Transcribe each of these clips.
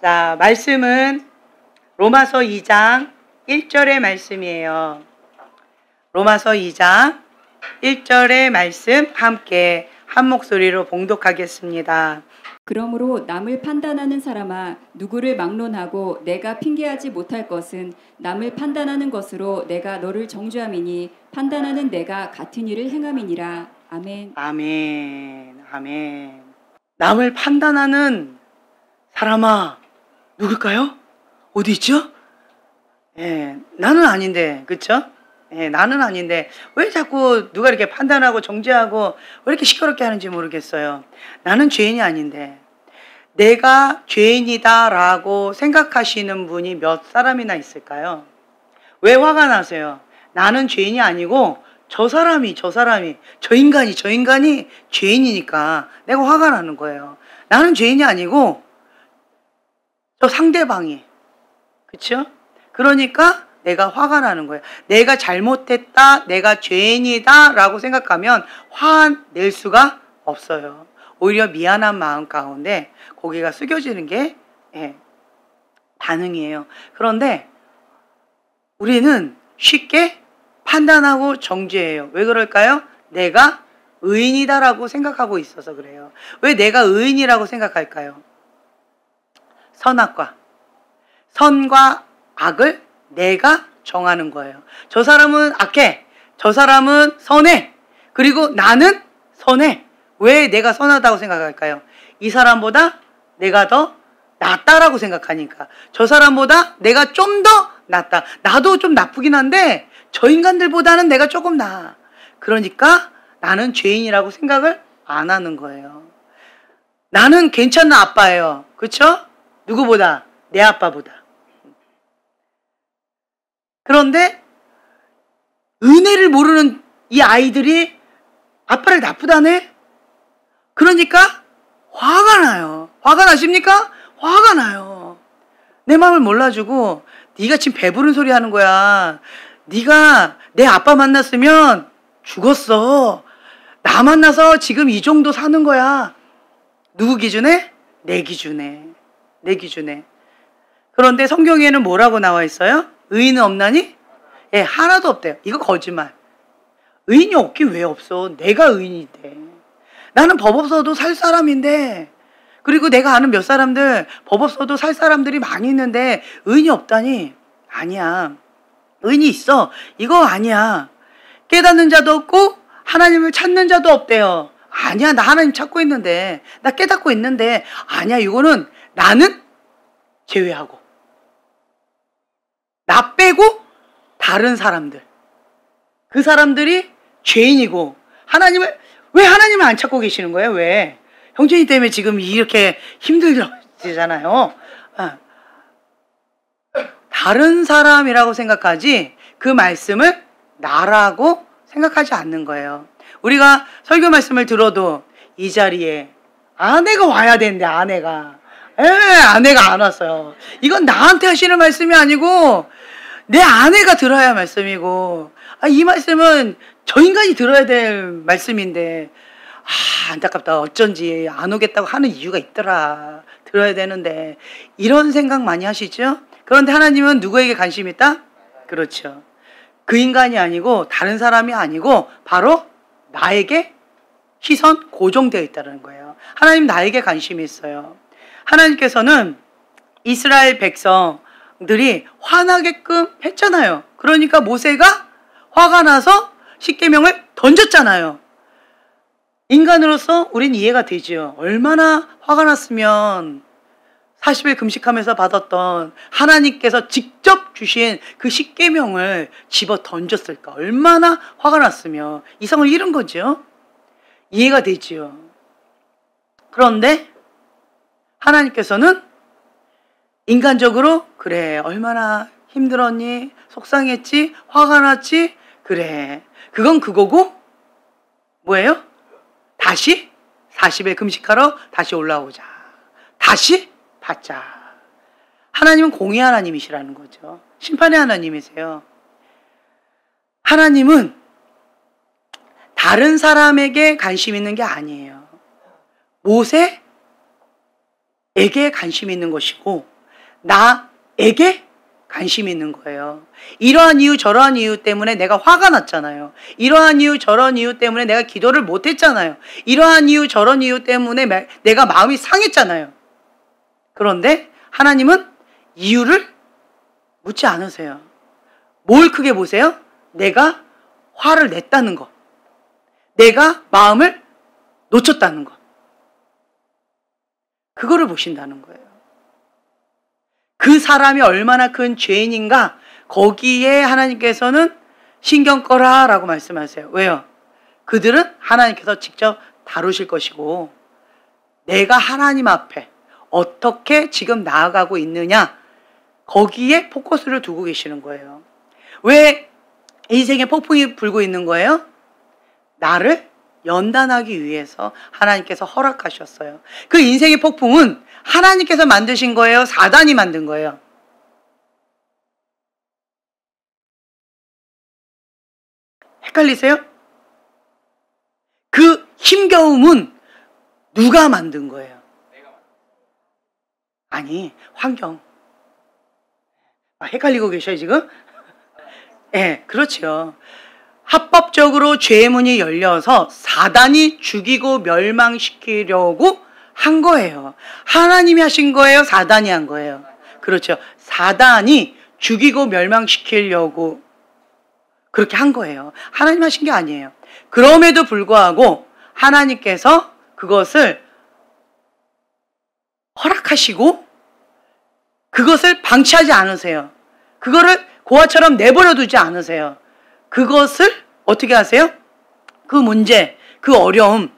자, 말씀은 로마서 2장 1절의 말씀이에요. 로마서 2장 1절의 말씀 함께 한 목소리로 봉독하겠습니다. 그러므로 남을 판단하는 사람아, 누구를 막론하고 내가 핑계하지 못할 것은 남을 판단하는 것으로 내가 너를 정죄함이니 판단하는 내가 같은 일을 행함이니라. 아멘. 아멘. 아멘. 남을 판단하는 사람아, 누굴까요? 어디 있죠? 나는 아닌데, 그쵸? 나는 아닌데 왜 자꾸 누가 이렇게 판단하고 정죄하고 왜 이렇게 시끄럽게 하는지 모르겠어요. 나는 죄인이 아닌데 내가 죄인이다 라고 생각하시는 분이 몇 사람이나 있을까요? 왜 화가 나세요? 나는 죄인이 아니고 저 사람이 저 인간이 죄인이니까 내가 화가 나는 거예요. 나는 죄인이 아니고 저 상대방이, 그쵸? 그러니까 내가 화가 나는 거예요. 내가 잘못했다, 내가 죄인이다 라고 생각하면 화낼 수가 없어요. 오히려 미안한 마음 가운데 고개가 숙여지는 게 반응이에요. 그런데 우리는 쉽게 판단하고 정죄해요. 왜 그럴까요? 내가 의인이다라고 생각하고 있어서 그래요. 왜 내가 의인이라고 생각할까요? 선과 악을 내가 정하는 거예요. 저 사람은 악해, 저 사람은 선해, 그리고 나는 선해. 왜 내가 선하다고 생각할까요? 이 사람보다 내가 더 낫다라고 생각하니까. 저 사람보다 내가 좀 더 낫다. 나도 좀 나쁘긴 한데 저 인간들보다는 내가 조금 나아. 그러니까 나는 죄인이라고 생각을 안 하는 거예요. 나는 괜찮은 아빠예요. 그렇죠? 누구보다? 내 아빠보다. 그런데 은혜를 모르는 이 아이들이 아빠를 나쁘다네? 그러니까 화가 나요. 화가 나십니까? 화가 나요. 내 마음을 몰라주고 네가 지금 배부른 소리 하는 거야. 네가 내 아빠 만났으면 죽었어. 나 만나서 지금 이 정도 사는 거야. 누구 기준에? 내 기준에. 그런데 성경에는 뭐라고 나와 있어요? 의인은 없나니? 하나도 없대요. 이거 거짓말. 의인이 없긴 왜 없어? 내가 의인이 돼. 나는 법 없어도 살 사람인데, 그리고 내가 아는 몇 사람들 법 없어도 살 사람들이 많이 있는데 의인이 없다니? 아니야. 의인이 있어. 이거 아니야. 깨닫는 자도 없고 하나님을 찾는 자도 없대요. 아니야. 나 하나님 찾고 있는데, 나 깨닫고 있는데. 아니야. 이거는 나는 제외하고 나 빼고 다른 사람들, 그 사람들이 죄인이고 왜 하나님을 안 찾고 계시는 거예요? 왜? 형제님 때문에 지금 이렇게 힘들잖아요. 다른 사람이라고 생각하지 그 말씀을 나라고 생각하지 않는 거예요. 우리가 설교 말씀을 들어도 이 자리에 아내가 와야 되는데 아내가 안 왔어요. 이건 나한테 하시는 말씀이 아니고 내 아내가 들어야 할 말씀이고, 이 말씀은 저 인간이 들어야 될 말씀인데, 안타깝다. 어쩐지 안 오겠다고 하는 이유가 있더라. 들어야 되는데. 이런 생각 많이 하시죠? 그런데 하나님은 누구에게 관심이 있다? 그렇죠. 그 인간이 아니고 다른 사람이 아니고 바로 나에게 시선 고정되어 있다는 거예요. 하나님 나에게 관심이 있어요. 하나님께서는 이스라엘 백성들이 화나게끔 했잖아요. 그러니까 모세가 화가 나서 십계명을 던졌잖아요. 인간으로서 우린 이해가 되죠. 얼마나 화가 났으면 40일 금식하면서 받았던 하나님께서 직접 주신 그 십계명을 집어 던졌을까. 얼마나 화가 났으면 이성을 잃은 거죠. 이해가 되죠. 그런데 하나님께서는 인간적으로 그래, 얼마나 힘들었니? 속상했지? 화가 났지? 그래, 그건 그거고 뭐예요? 다시 40일 금식하러 다시 올라오자. 다시 받자. 하나님은 공의 하나님이시라는 거죠. 심판의 하나님이세요. 하나님은 다른 사람에게 관심 있는 게 아니에요. 모세에게 관심 있는 것이고 나에게 관심이 있는 거예요. 이러한 이유 저러한 이유 때문에 내가 화가 났잖아요. 이러한 이유 저러한 이유 때문에 내가 기도를 못했잖아요. 이러한 이유 저런 이유 때문에 내가 마음이 상했잖아요. 그런데 하나님은 이유를 묻지 않으세요. 뭘 크게 보세요? 내가 화를 냈다는 거. 내가 마음을 놓쳤다는 거. 그거를 보신다는 거예요. 그 사람이 얼마나 큰 죄인인가 거기에 하나님께서는 신경 꺼라 라고 말씀하세요. 왜요? 그들은 하나님께서 직접 다루실 것이고 내가 하나님 앞에 어떻게 지금 나아가고 있느냐 거기에 포커스를 두고 계시는 거예요. 왜 인생에 폭풍이 불고 있는 거예요? 나를 연단하기 위해서 하나님께서 허락하셨어요. 그 인생의 폭풍은 하나님께서 만드신 거예요? 사단이 만든 거예요? 헷갈리세요? 그 힘겨움은 누가 만든 거예요? 아니, 환경. 헷갈리고 계셔요, 지금? 네, 그렇죠. 합법적으로 죄의 문이 열려서 사단이 죽이고 멸망시키려고 한 거예요. 하나님이 하신 거예요? 사단이 한 거예요? 그렇죠. 사단이 죽이고 멸망시키려고 그렇게 한 거예요. 하나님 하신 게 아니에요. 그럼에도 불구하고 하나님께서 그것을 허락하시고 그것을 방치하지 않으세요. 그거를 고아처럼 내버려 두지 않으세요. 그것을 어떻게 하세요? 그 문제, 그 어려움,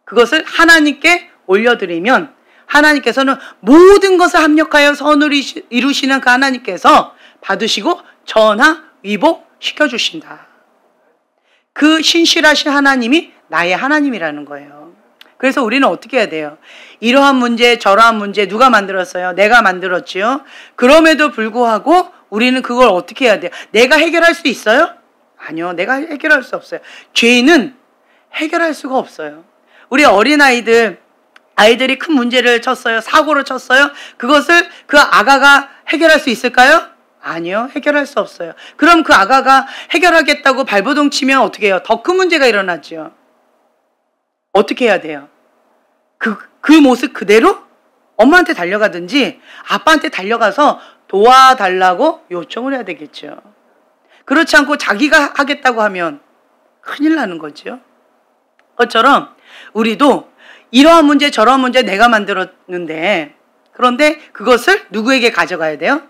그것을 하나님께 올려드리면 하나님께서는 모든 것을 합력하여 선을 이루시는 그 하나님께서 받으시고 전하, 위복 시켜주신다. 그 신실하신 하나님이 나의 하나님이라는 거예요. 그래서 우리는 어떻게 해야 돼요? 이러한 문제, 저러한 문제 누가 만들었어요? 내가 만들었지요. 그럼에도 불구하고 우리는 그걸 어떻게 해야 돼요? 내가 해결할 수 있어요? 아니요. 내가 해결할 수 없어요. 죄는 해결할 수가 없어요. 우리 아이들이 큰 문제를 쳤어요. 사고를 쳤어요. 그것을 그 아가가 해결할 수 있을까요? 아니요. 해결할 수 없어요. 그럼 그 아가가 해결하겠다고 발버둥 치면 어떻게 해요? 더 큰 문제가 일어나죠. 어떻게 해야 돼요? 그 모습 그대로 엄마한테 달려가든지 아빠한테 달려가서 도와달라고 요청을 해야 되겠죠. 그렇지 않고 자기가 하겠다고 하면 큰일 나는 거죠. 그것처럼 우리도 이러한 문제 저러한 문제 내가 만들었는데 그런데 그것을 누구에게 가져가야 돼요?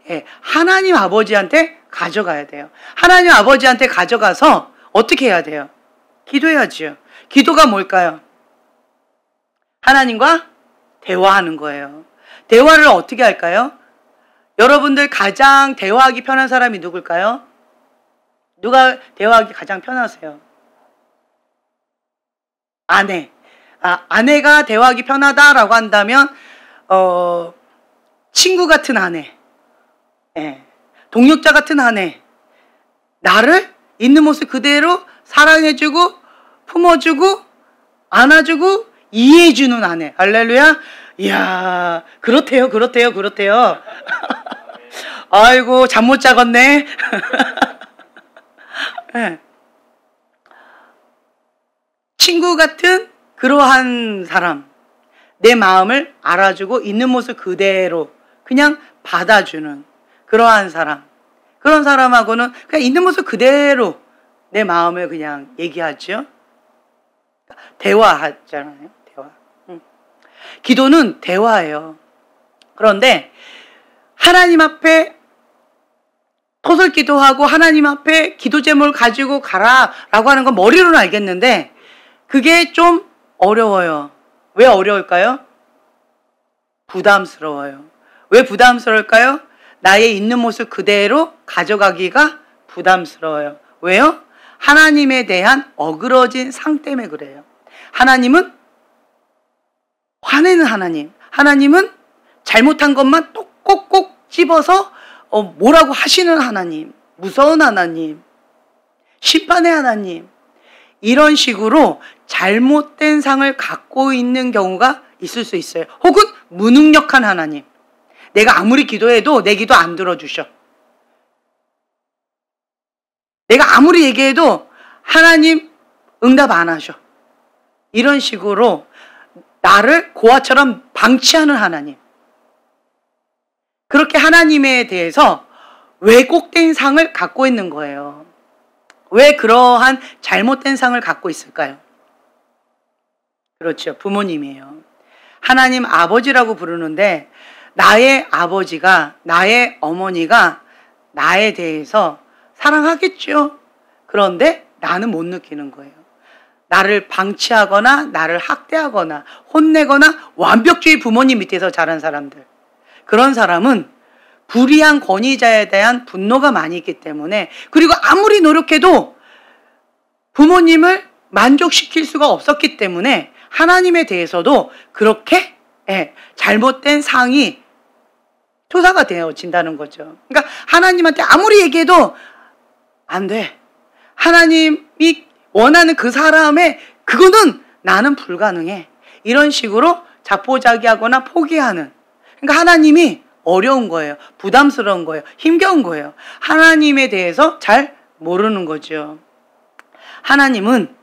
예, 하나님 아버지한테 가져가야 돼요. 하나님 아버지한테 가져가서 어떻게 해야 돼요? 기도해야죠. 기도가 뭘까요? 하나님과 대화하는 거예요. 대화를 어떻게 할까요? 여러분들 가장 대화하기 편한 사람이 누굴까요? 누가 대화하기 가장 편하세요? 아내. 아내가 대화하기 편하다라고 한다면 친구 같은 아내, 동력자 같은 아내, 나를 있는 모습 그대로 사랑해주고 품어주고 안아주고 이해해주는 아내. 할렐루야. 이야, 그렇대요. 아이고, 잠 못 자겠네. 네. 친구 같은 그러한 사람, 내 마음을 알아주고 있는 모습 그대로 그냥 받아주는 그러한 사람, 그런 사람하고는 그냥 있는 모습 그대로 내 마음을 그냥 얘기하죠. 대화하잖아요. 대화. 기도는 대화예요. 그런데 하나님 앞에 토설 기도하고 하나님 앞에 기도 제목을 가지고 가라라고 하는 건 머리로는 알겠는데 그게 좀 어려워요. 왜 어려울까요? 부담스러워요. 왜 부담스러울까요? 나의 있는 모습 그대로 가져가기가 부담스러워요. 왜요? 하나님에 대한 어그러진 상 때문에 그래요. 하나님은 화내는 하나님. 하나님은 잘못한 것만 꼭꼭꼭 집어서 뭐라고 하시는 하나님. 무서운 하나님. 심판의 하나님. 이런 식으로 잘못된 상을 갖고 있는 경우가 있을 수 있어요. 혹은 무능력한 하나님. 내가 아무리 기도해도 내 기도 안 들어주셔. 내가 아무리 얘기해도 하나님 응답 안 하셔. 이런 식으로 나를 고아처럼 방치하는 하나님. 그렇게 하나님에 대해서 왜곡된 상을 갖고 있는 거예요. 왜 그러한 잘못된 상을 갖고 있을까요? 그렇죠. 부모님이에요. 하나님 아버지라고 부르는데 나의 아버지가, 나의 어머니가 나에 대해서 사랑하겠죠. 그런데 나는 못 느끼는 거예요. 나를 방치하거나 나를 학대하거나 혼내거나 완벽주의 부모님 밑에서 자란 사람들. 그런 사람은 불의한 권위자에 대한 분노가 많이 있기 때문에, 그리고 아무리 노력해도 부모님을 만족시킬 수가 없었기 때문에 하나님에 대해서도 그렇게 잘못된 상이 투사가 되어진다는 거죠. 그러니까 하나님한테 아무리 얘기해도 안 돼. 하나님이 원하는 그 사람의 그거는 나는 불가능해. 이런 식으로 자포자기하거나 포기하는. 그러니까 하나님이 어려운 거예요. 부담스러운 거예요. 힘겨운 거예요. 하나님에 대해서 잘 모르는 거죠. 하나님은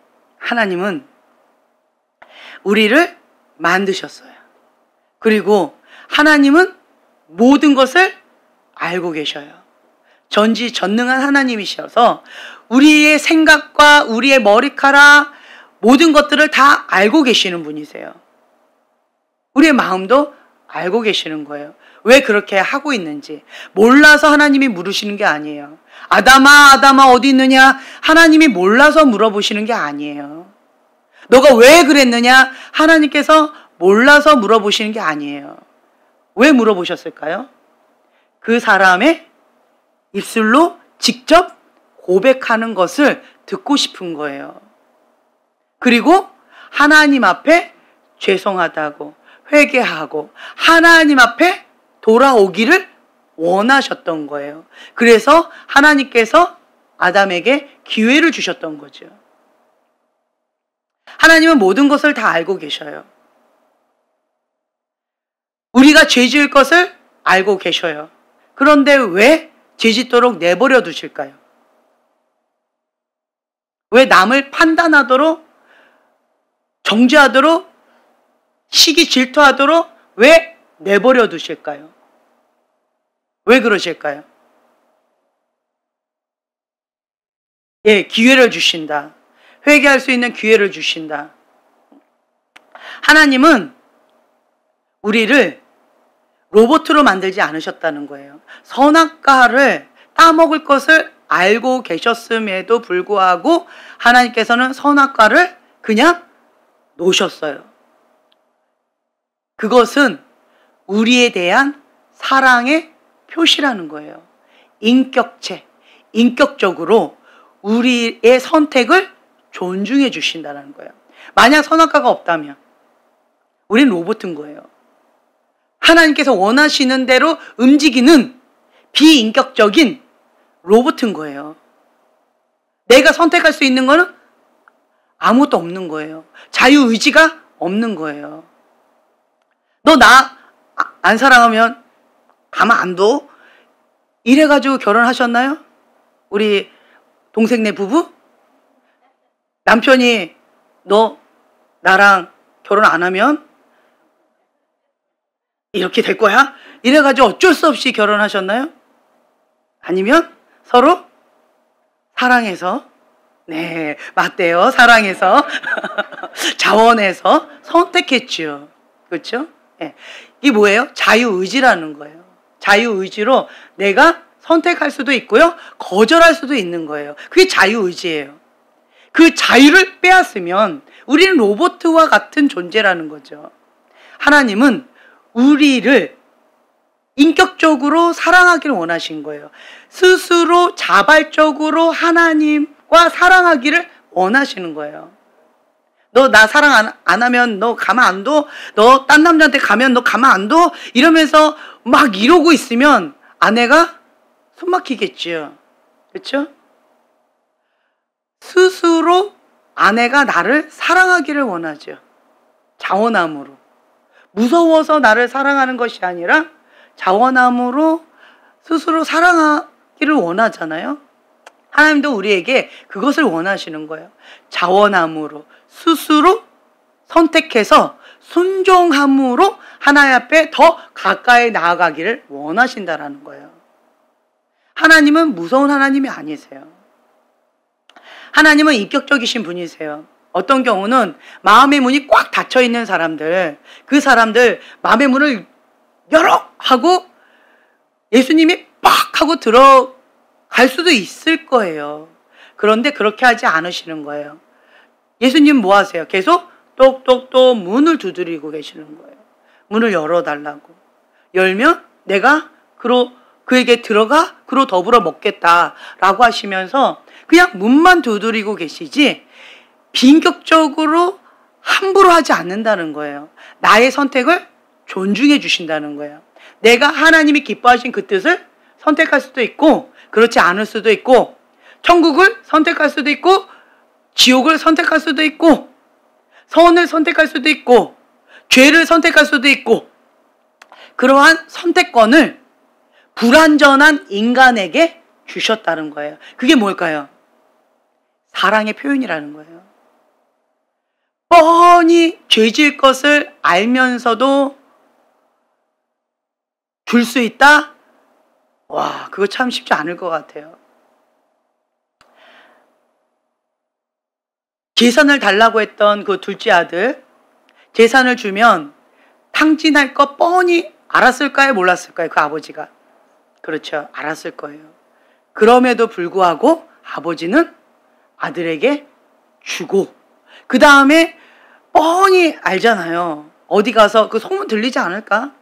우리를 만드셨어요. 그리고 하나님은 모든 것을 알고 계셔요. 전지전능한 하나님이셔서 우리의 생각과 우리의 머리카락 모든 것들을 다 알고 계시는 분이세요. 우리의 마음도 알고 계시는 거예요. 왜 그렇게 하고 있는지 몰라서 하나님이 물으시는 게 아니에요. 아담아 어디 있느냐? 하나님이 몰라서 물어보시는 게 아니에요. 너가 왜 그랬느냐? 하나님께서 몰라서 물어보시는 게 아니에요. 왜 물어보셨을까요? 그 사람의 입술로 직접 고백하는 것을 듣고 싶은 거예요. 그리고 하나님 앞에 죄송하다고 회개하고 하나님 앞에 돌아오기를 원하셨던 거예요. 그래서 하나님께서 아담에게 기회를 주셨던 거죠. 하나님은 모든 것을 다 알고 계셔요. 우리가 죄 지을 것을 알고 계셔요. 그런데 왜 죄 짓도록 내버려 두실까요? 왜 남을 판단하도록, 정죄하도록, 시기 질투하도록 왜 내버려 두실까요? 왜 그러실까요? 기회를 주신다. 회개할 수 있는 기회를 주신다. 하나님은 우리를 로봇으로 만들지 않으셨다는 거예요. 선악과를 따먹을 것을 알고 계셨음에도 불구하고 하나님께서는 선악과를 그냥 놓으셨어요. 그것은 우리에 대한 사랑의 표시라는 거예요. 인격적으로 우리의 선택을 존중해 주신다는 거예요. 만약 선악과가 없다면 우리는 로봇인 거예요. 하나님께서 원하시는 대로 움직이는 비인격적인 로봇인 거예요. 내가 선택할 수 있는 거는 아무것도 없는 거예요. 자유의지가 없는 거예요. 너 나 안 사랑하면 가만 안 둬? 이래가지고 결혼하셨나요? 우리 동생네 부부? 남편이 너 나랑 결혼 안 하면 이렇게 될 거야? 이래가지고 어쩔 수 없이 결혼하셨나요? 아니면 서로 사랑해서, 네, 맞대요. 사랑해서, 자원해서 선택했죠. 그렇죠? 네. 이게 뭐예요? 자유의지라는 거예요. 자유의지로 내가 선택할 수도 있고요. 거절할 수도 있는 거예요. 그게 자유의지예요. 그 자유를 빼앗으면 우리는 로봇과 같은 존재라는 거죠. 하나님은 우리를 인격적으로 사랑하기를 원하신 거예요. 스스로 자발적으로 하나님과 사랑하기를 원하시는 거예요. 너 나 사랑 안 하면 너 가만 안 둬? 너 딴 남자한테 가면 너 가만 안 둬? 이러면서 막 이러고 있으면 아내가 숨 막히겠지요. 그렇죠? 스스로 아내가 나를 사랑하기를 원하죠. 자원함으로. 무서워서 나를 사랑하는 것이 아니라 자원함으로 스스로 사랑하기를 원하잖아요. 하나님도 우리에게 그것을 원하시는 거예요. 자원함으로 스스로 선택해서 순종함으로 하나님 앞에 더 가까이 나아가기를 원하신다라는 거예요. 하나님은 무서운 하나님이 아니세요. 하나님은 인격적이신 분이세요. 어떤 경우는 마음의 문이 꽉 닫혀 있는 사람들, 그 사람들 마음의 문을 열어 하고 예수님이 빡 하고 들어갈 수도 있을 거예요. 그런데 그렇게 하지 않으시는 거예요. 예수님 뭐 하세요? 계속 똑똑똑 문을 두드리고 계시는 거예요. 문을 열어달라고. 열면 내가 그에게 들어가 그로 더불어 먹겠다라고 하시면서 그냥 문만 두드리고 계시지 빈격적으로 함부로 하지 않는다는 거예요. 나의 선택을 존중해 주신다는 거예요. 내가 하나님이 기뻐하신 그 뜻을 선택할 수도 있고 그렇지 않을 수도 있고 천국을 선택할 수도 있고 지옥을 선택할 수도 있고 선을 선택할 수도 있고 죄를 선택할 수도 있고 그러한 선택권을 불완전한 인간에게 주셨다는 거예요. 그게 뭘까요? 사랑의 표현이라는 거예요. 뻔히 죄질 것을 알면서도 줄 수 있다? 와, 그거 참 쉽지 않을 것 같아요. 재산을 달라고 했던 그 둘째 아들, 재산을 주면 탕진할 거 뻔히 알았을까요? 몰랐을까요? 그 아버지가. 그렇죠. 알았을 거예요. 그럼에도 불구하고 아버지는 아들에게 주고 그 다음에 뻔히 알잖아요. 어디 가서 그 소문 들리지 않을까?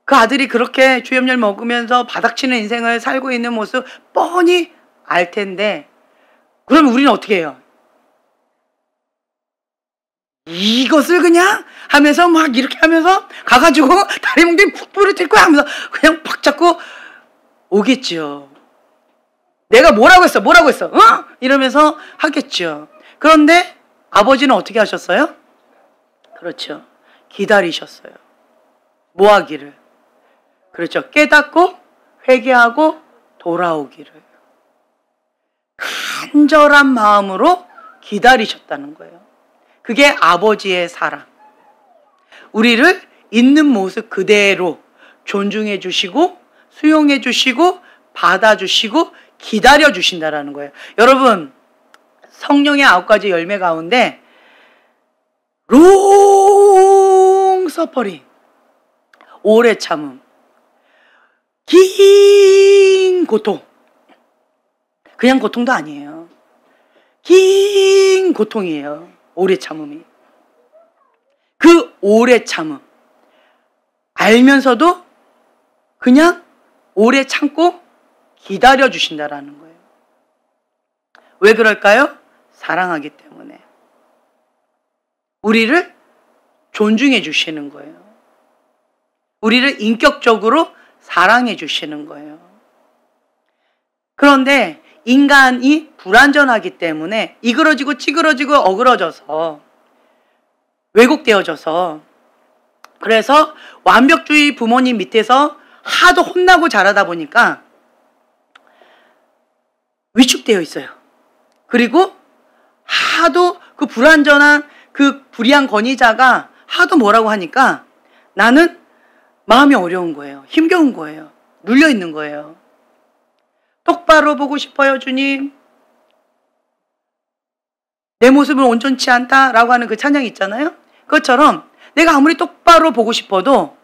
그 아들이 그렇게 주염열 먹으면서 바닥치는 인생을 살고 있는 모습 뻔히 알 텐데 그럼 우리는 어떻게 해요? 이것을 그냥 하면서 막 이렇게 하면서 가가지고 다리 뭉개 푹 부러질 거야 하면서 그냥 팍 잡고 오겠죠. 내가 뭐라고 했어? 어? 이러면서 하겠죠. 그런데 아버지는 어떻게 하셨어요? 그렇죠. 기다리셨어요. 뭐 하기를? 그렇죠. 깨닫고 회개하고 돌아오기를. 간절한 마음으로 기다리셨다는 거예요. 그게 아버지의 사랑. 우리를 있는 모습 그대로 존중해 주시고 수용해 주시고 받아주시고 기다려 주신다라는 거예요. 여러분, 성령의 9가지 열매 가운데 롱 서퍼링, 오래 참음, 긴 고통, 그냥 고통도 아니에요. 긴 고통이에요. 오래 참음이. 그 오래 참음 알면서도 그냥 오래 참고 기다려 주신다라는 거예요. 왜 그럴까요? 사랑하기 때문에. 우리를 존중해 주시는 거예요. 우리를 인격적으로 사랑해 주시는 거예요. 그런데 인간이 불완전하기 때문에 이그러지고 찌그러지고 어그러져서 왜곡되어져서 그래서 완벽주의 부모님 밑에서 하도 혼나고 자라다 보니까 위축되어 있어요. 그리고 하도 그 불완전한 그 불의한 권위자가 하도 뭐라고 하니까 나는 마음이 어려운 거예요. 힘겨운 거예요. 눌려 있는 거예요. 똑바로 보고 싶어요, 주님. 내 모습은 온전치 않다라고 하는 그 찬양이 있잖아요. 그것처럼 내가 아무리 똑바로 보고 싶어도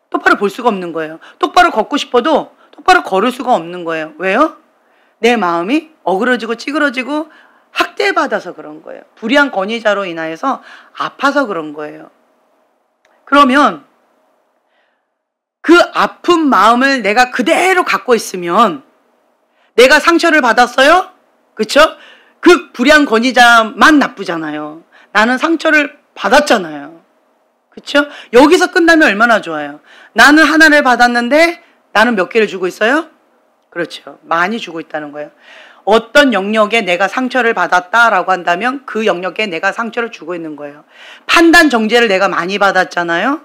똑바로 볼 수가 없는 거예요. 똑바로 걷고 싶어도 똑바로 걸을 수가 없는 거예요. 왜요? 내 마음이 어그러지고 찌그러지고 학대받아서 그런 거예요. 불의한 권위자로 인하여서 아파서 그런 거예요. 그러면 그 아픈 마음을 내가 그대로 갖고 있으면 내가 상처를 받았어요? 그쵸? 그 불의한 권위자만 나쁘잖아요. 나는 상처를 받았잖아요. 그쵸? 여기서 끝나면 얼마나 좋아요. 나는 하나를 받았는데 나는 몇 개를 주고 있어요? 그렇죠. 많이 주고 있다는 거예요. 어떤 영역에 내가 상처를 받았다라고 한다면 그 영역에 내가 상처를 주고 있는 거예요. 판단 정죄를 내가 많이 받았잖아요.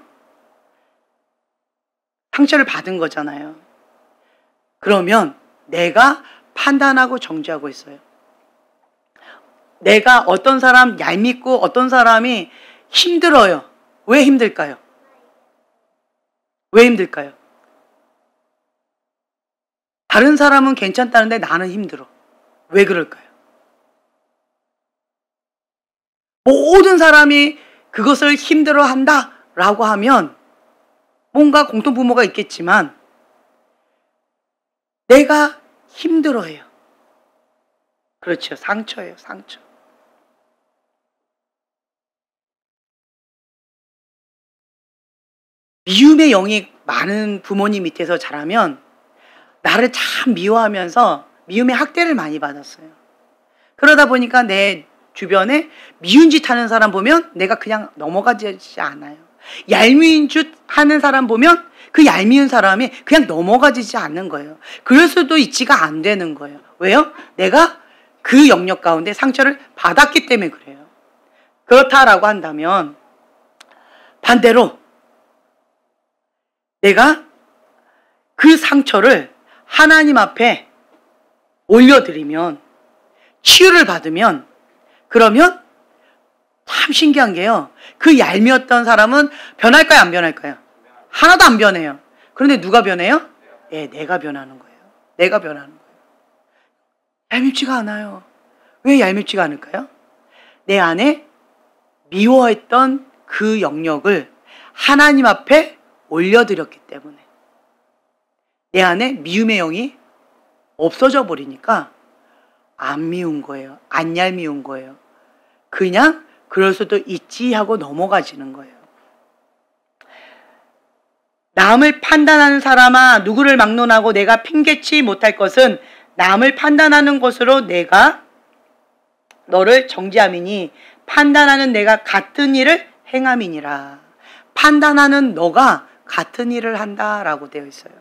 상처를 받은 거잖아요. 그러면 내가 판단하고 정죄하고 있어요. 내가 어떤 사람 얄밉고 어떤 사람이 힘들어요. 왜 힘들까요? 왜 힘들까요? 다른 사람은 괜찮다는데 나는 힘들어. 왜 그럴까요? 모든 사람이 그것을 힘들어한다 라고 하면 뭔가 공통부모가 있겠지만 내가 힘들어해요. 그렇죠. 상처예요. 상처. 미움의 영이 많은 부모님 밑에서 자라면 나를 참 미워하면서 미움의 학대를 많이 받았어요. 그러다 보니까 내 주변에 미운 짓 하는 사람 보면 내가 그냥 넘어가지 않아요. 얄미운 짓 하는 사람 보면 그 얄미운 사람이 그냥 넘어가지지 않는 거예요. 그럴 수도 있지가 안 되는 거예요. 왜요? 내가 그 영역 가운데 상처를 받았기 때문에 그래요. 그렇다라고 한다면 반대로 내가 그 상처를 하나님 앞에 올려드리면 치유를 받으면 그러면 참 신기한 게요. 그 얄미웠던 사람은 변할까요? 안 변할까요? 하나도 안 변해요. 그런데 누가 변해요? 예, 내가 변하는 거예요. 내가 변하는 거예요. 얄밉지가 않아요. 왜 얄밉지가 않을까요? 내 안에 미워했던 그 영역을 하나님 앞에 올려드렸기 때문에 내 안에 미움의 영이 없어져 버리니까 안 미운 거예요. 안 얄미운 거예요. 그냥 그럴 수도 있지 하고 넘어가지는 거예요. 남을 판단하는 사람아 누구를 막론하고 내가 핑계치 못할 것은 남을 판단하는 것으로 내가 너를 정죄함이니 판단하는 내가 같은 일을 행함이니라. 판단하는 너가 같은 일을 한다라고 되어 있어요.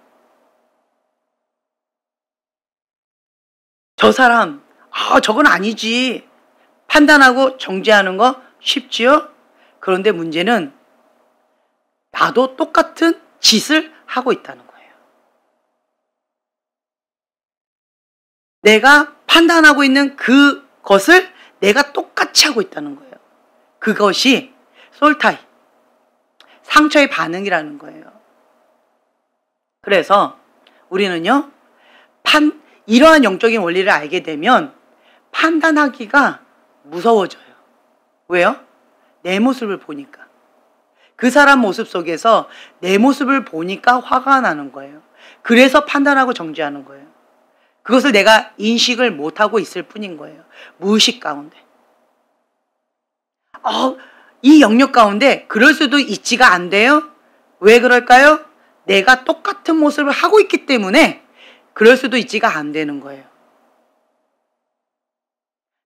저 사람 저건 아니지. 판단하고 정죄하는 거 쉽지요? 그런데 문제는 나도 똑같은 짓을 하고 있다는 거예요. 내가 판단하고 있는 그것을 내가 똑같이 하고 있다는 거예요. 그것이 솔타이, 상처의 반응이라는 거예요. 그래서 우리는요, 이러한 영적인 원리를 알게 되면 판단하기가 무서워져요. 왜요? 내 모습을 보니까. 그 사람 모습 속에서 내 모습을 보니까 화가 나는 거예요. 그래서 판단하고 정죄하는 거예요. 그것을 내가 인식을 못하고 있을 뿐인 거예요. 무의식 가운데. 이 영역 가운데 그럴 수도 있지가 않대요. 왜 그럴까요? 내가 똑같은 모습을 하고 있기 때문에 그럴 수도 있지가 안 되는 거예요.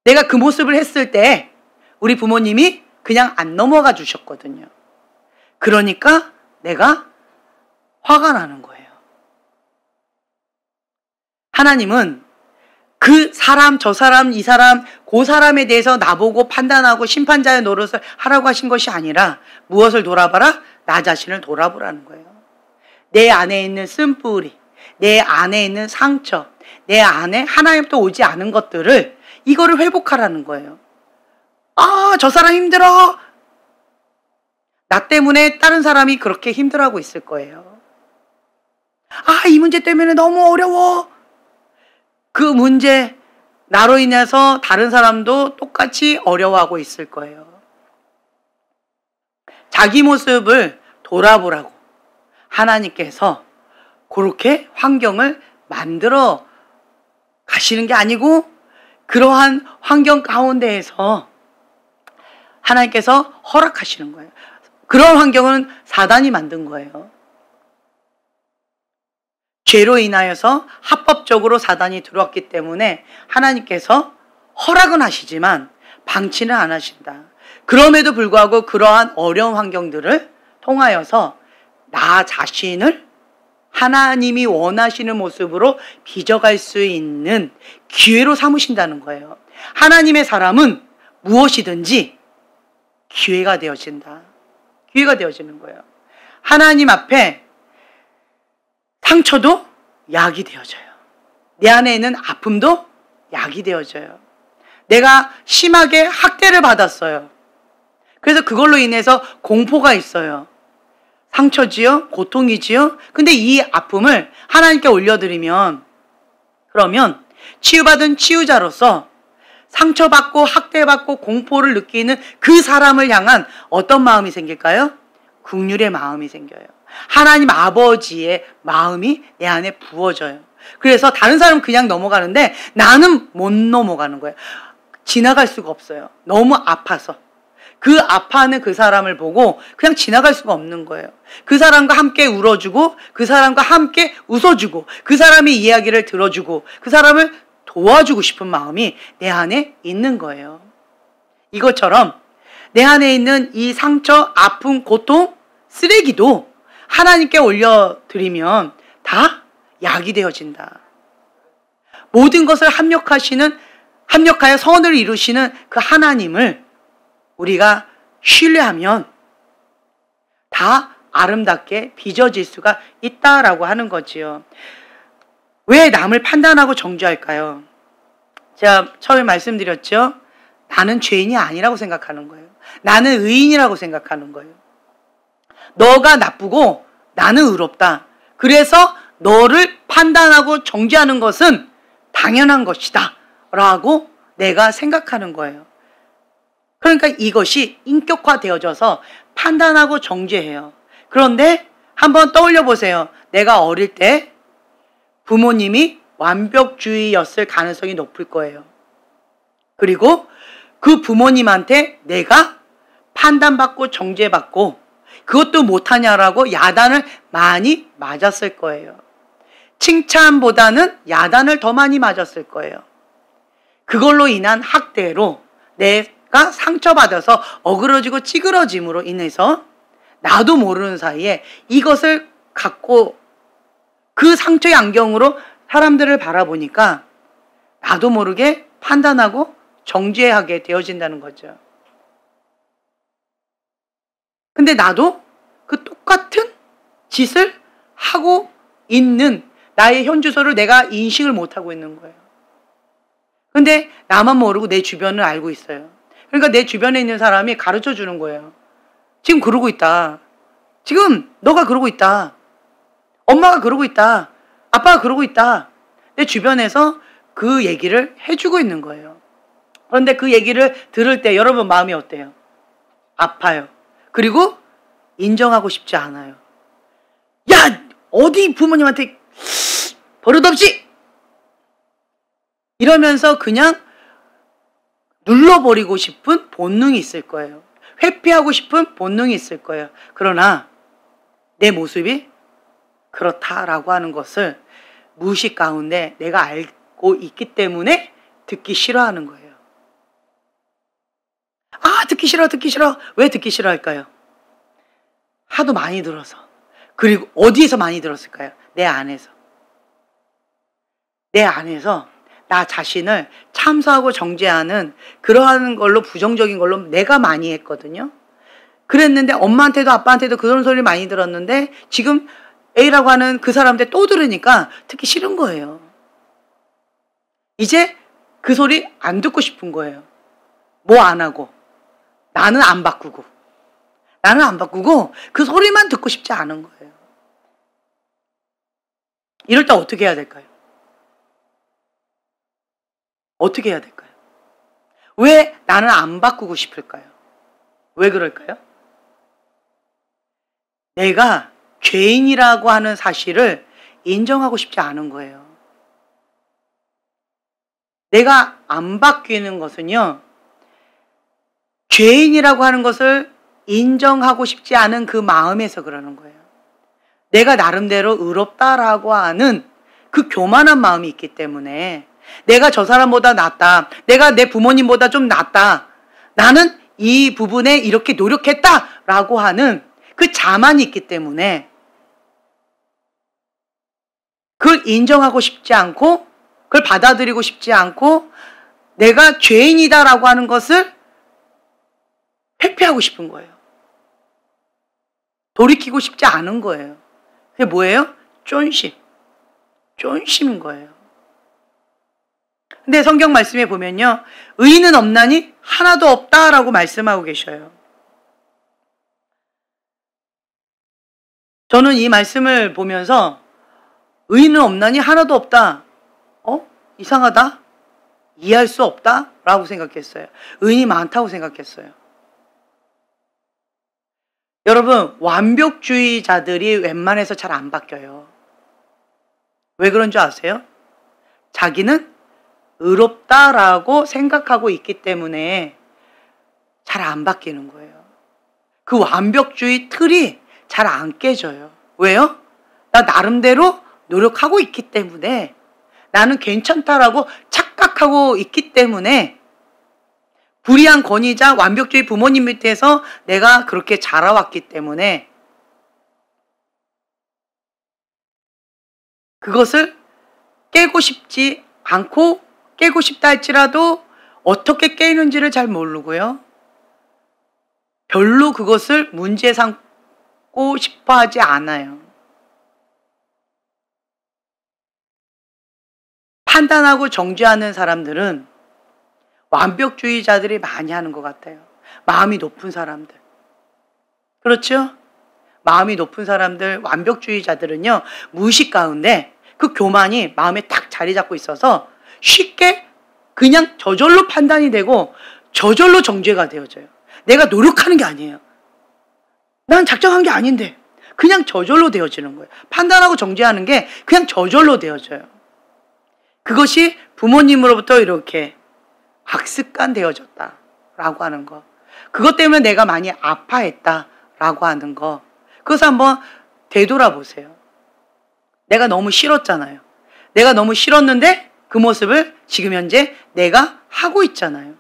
내가 그 모습을 했을 때 우리 부모님이 그냥 안 넘어가 주셨거든요. 그러니까 내가 화가 나는 거예요. 하나님은 그 사람, 저 사람, 이 사람, 그 사람에 대해서 나보고 판단하고 심판자의 노릇을 하라고 하신 것이 아니라 무엇을 돌아봐라? 나 자신을 돌아보라는 거예요. 내 안에 있는 쓴뿌리, 내 안에 있는 상처, 내 안에 하나님부터 오지 않은 것들을 이거를 회복하라는 거예요. 저 사람 힘들어. 나 때문에 다른 사람이 그렇게 힘들어하고 있을 거예요. 이 문제 때문에 너무 어려워. 그 문제, 나로 인해서 다른 사람도 똑같이 어려워하고 있을 거예요. 자기 모습을 돌아보라고 하나님께서 그렇게 환경을 만들어 가시는 게 아니고 그러한 환경 가운데에서 하나님께서 허락하시는 거예요. 그런 환경은 사단이 만든 거예요. 죄로 인하여서 합법적으로 사단이 들어왔기 때문에 하나님께서 허락은 하시지만 방치는 안 하신다. 그럼에도 불구하고 그러한 어려운 환경들을 통하여서 나 자신을 하나님이 원하시는 모습으로 빚어갈 수 있는 기회로 삼으신다는 거예요. 하나님의 사람은 무엇이든지 기회가 되어진다. 기회가 되어지는 거예요. 하나님 앞에 상처도 약이 되어져요. 내 안에 있는 아픔도 약이 되어져요. 내가 심하게 학대를 받았어요. 그래서 그걸로 인해서 공포가 있어요. 상처지요? 고통이지요? 근데 이 아픔을 하나님께 올려드리면, 그러면 치유받은 치유자로서 상처받고 학대받고 공포를 느끼는 그 사람을 향한 어떤 마음이 생길까요? 긍휼의 마음이 생겨요. 하나님 아버지의 마음이 내 안에 부어져요. 그래서 다른 사람은 그냥 넘어가는데 나는 못 넘어가는 거예요. 지나갈 수가 없어요. 너무 아파서. 그 아파하는 그 사람을 보고 그냥 지나갈 수가 없는 거예요. 그 사람과 함께 울어주고, 그 사람과 함께 웃어주고, 그 사람의 이야기를 들어주고, 그 사람을 도와주고 싶은 마음이 내 안에 있는 거예요. 이것처럼 내 안에 있는 이 상처, 아픔, 고통, 쓰레기도 하나님께 올려드리면 다 약이 되어진다. 모든 것을 합력하여 선을 이루시는 그 하나님을 우리가 신뢰하면 다 아름답게 빚어질 수가 있다라고 하는 거지요. 왜 남을 판단하고 정죄할까요? 제가 처음에 말씀드렸죠. 나는 죄인이 아니라고 생각하는 거예요. 나는 의인이라고 생각하는 거예요. 너가 나쁘고 나는 의롭다. 그래서 너를 판단하고 정죄하는 것은 당연한 것이다 라고 내가 생각하는 거예요. 그러니까 이것이 인격화되어져서 판단하고 정죄해요. 그런데 한번 떠올려 보세요. 내가 어릴 때 부모님이 완벽주의였을 가능성이 높을 거예요. 그리고 그 부모님한테 내가 판단받고 정죄받고 그것도 못하냐라고 야단을 많이 맞았을 거예요. 칭찬보다는 야단을 더 많이 맞았을 거예요. 그걸로 인한 학대로 내가 상처받아서 어그러지고 찌그러짐으로 인해서 나도 모르는 사이에 이것을 갖고 그 상처의 안경으로 사람들을 바라보니까 나도 모르게 판단하고 정죄하게 되어진다는 거죠. 근데 나도 그 똑같은 짓을 하고 있는 나의 현주소를 내가 인식을 못하고 있는 거예요. 근데 나만 모르고 내 주변을 알고 있어요. 그러니까 내 주변에 있는 사람이 가르쳐 주는 거예요. 지금 그러고 있다. 지금 너가 그러고 있다. 엄마가 그러고 있다. 아빠가 그러고 있다. 내 주변에서 그 얘기를 해주고 있는 거예요. 그런데 그 얘기를 들을 때 여러분 마음이 어때요? 아파요. 그리고 인정하고 싶지 않아요. 야! 어디 부모님한테 버릇없이! 이러면서 그냥 눌러버리고 싶은 본능이 있을 거예요. 회피하고 싶은 본능이 있을 거예요. 그러나 내 모습이 그렇다라고 하는 것을 무의식 가운데 내가 알고 있기 때문에 듣기 싫어하는 거예요. 아, 듣기 싫어, 듣기 싫어. 왜 듣기 싫어할까요? 하도 많이 들어서. 그리고 어디에서 많이 들었을까요? 내 안에서. 내 안에서 나 자신을 참소하고 정죄하는 그러한 걸로 부정적인 걸로 내가 많이 했거든요. 그랬는데 엄마한테도 아빠한테도 그런 소리를 많이 들었는데 지금 A라고 하는 그 사람한테 또 들으니까 듣기 싫은 거예요. 이제 그 소리 안 듣고 싶은 거예요. 뭐 안 하고. 나는 안 바꾸고. 나는 안 바꾸고 그 소리만 듣고 싶지 않은 거예요. 이럴 때 어떻게 해야 될까요? 어떻게 해야 될까요? 왜 나는 안 바꾸고 싶을까요? 왜 그럴까요? 내가 죄인이라고 하는 사실을 인정하고 싶지 않은 거예요. 내가 안 바뀌는 것은요, 죄인이라고 하는 것을 인정하고 싶지 않은 그 마음에서 그러는 거예요. 내가 나름대로 의롭다라고 하는 그 교만한 마음이 있기 때문에 내가 저 사람보다 낫다. 내가 내 부모님보다 좀 낫다. 나는 이 부분에 이렇게 노력했다라고 하는 그 자만이 있기 때문에 그걸 인정하고 싶지 않고 그걸 받아들이고 싶지 않고 내가 죄인이다라고 하는 것을 회피하고 싶은 거예요. 돌이키고 싶지 않은 거예요. 그게 뭐예요? 쫀심인 거예요. 근데 성경 말씀에 보면요, 의인은 없나니 하나도 없다라고 말씀하고 계셔요. 저는 이 말씀을 보면서 의인은 없나니 하나도 없다. 이상하다? 이해할 수 없다? 라고 생각했어요. 의인이 많다고 생각했어요. 여러분, 완벽주의자들이 웬만해서 잘 안 바뀌어요. 왜 그런 줄 아세요? 자기는 의롭다라고 생각하고 있기 때문에 잘 안 바뀌는 거예요. 그 완벽주의 틀이 잘 안 깨져요. 왜요? 나 나름대로 노력하고 있기 때문에, 나는 괜찮다라고 착각하고 있기 때문에, 불의한 권위자 완벽주의 부모님 밑에서 내가 그렇게 자라왔기 때문에 그것을 깨고 싶지 않고, 깨고 싶다 할지라도 어떻게 깨는지를 잘 모르고요, 별로 그것을 문제 삼고 싶어 하지 않아요. 판단하고 정죄하는 사람들은 완벽주의자들이 많이 하는 것 같아요. 마음이 높은 사람들. 그렇죠? 마음이 높은 사람들, 완벽주의자들은요, 무의식 가운데 그 교만이 마음에 딱 자리 잡고 있어서 쉽게 그냥 저절로 판단이 되고 저절로 정죄가 되어져요. 내가 노력하는 게 아니에요. 난 작정한 게 아닌데 그냥 저절로 되어지는 거예요. 판단하고 정죄하는 게 그냥 저절로 되어져요. 그것이 부모님으로부터 이렇게 악습관 되어졌다라고 하는 거. 그것 때문에 내가 많이 아파했다라고 하는 거. 그것을 한번 되돌아보세요. 내가 너무 싫었잖아요. 내가 너무 싫었는데 그 모습을 지금 현재 내가 하고 있잖아요.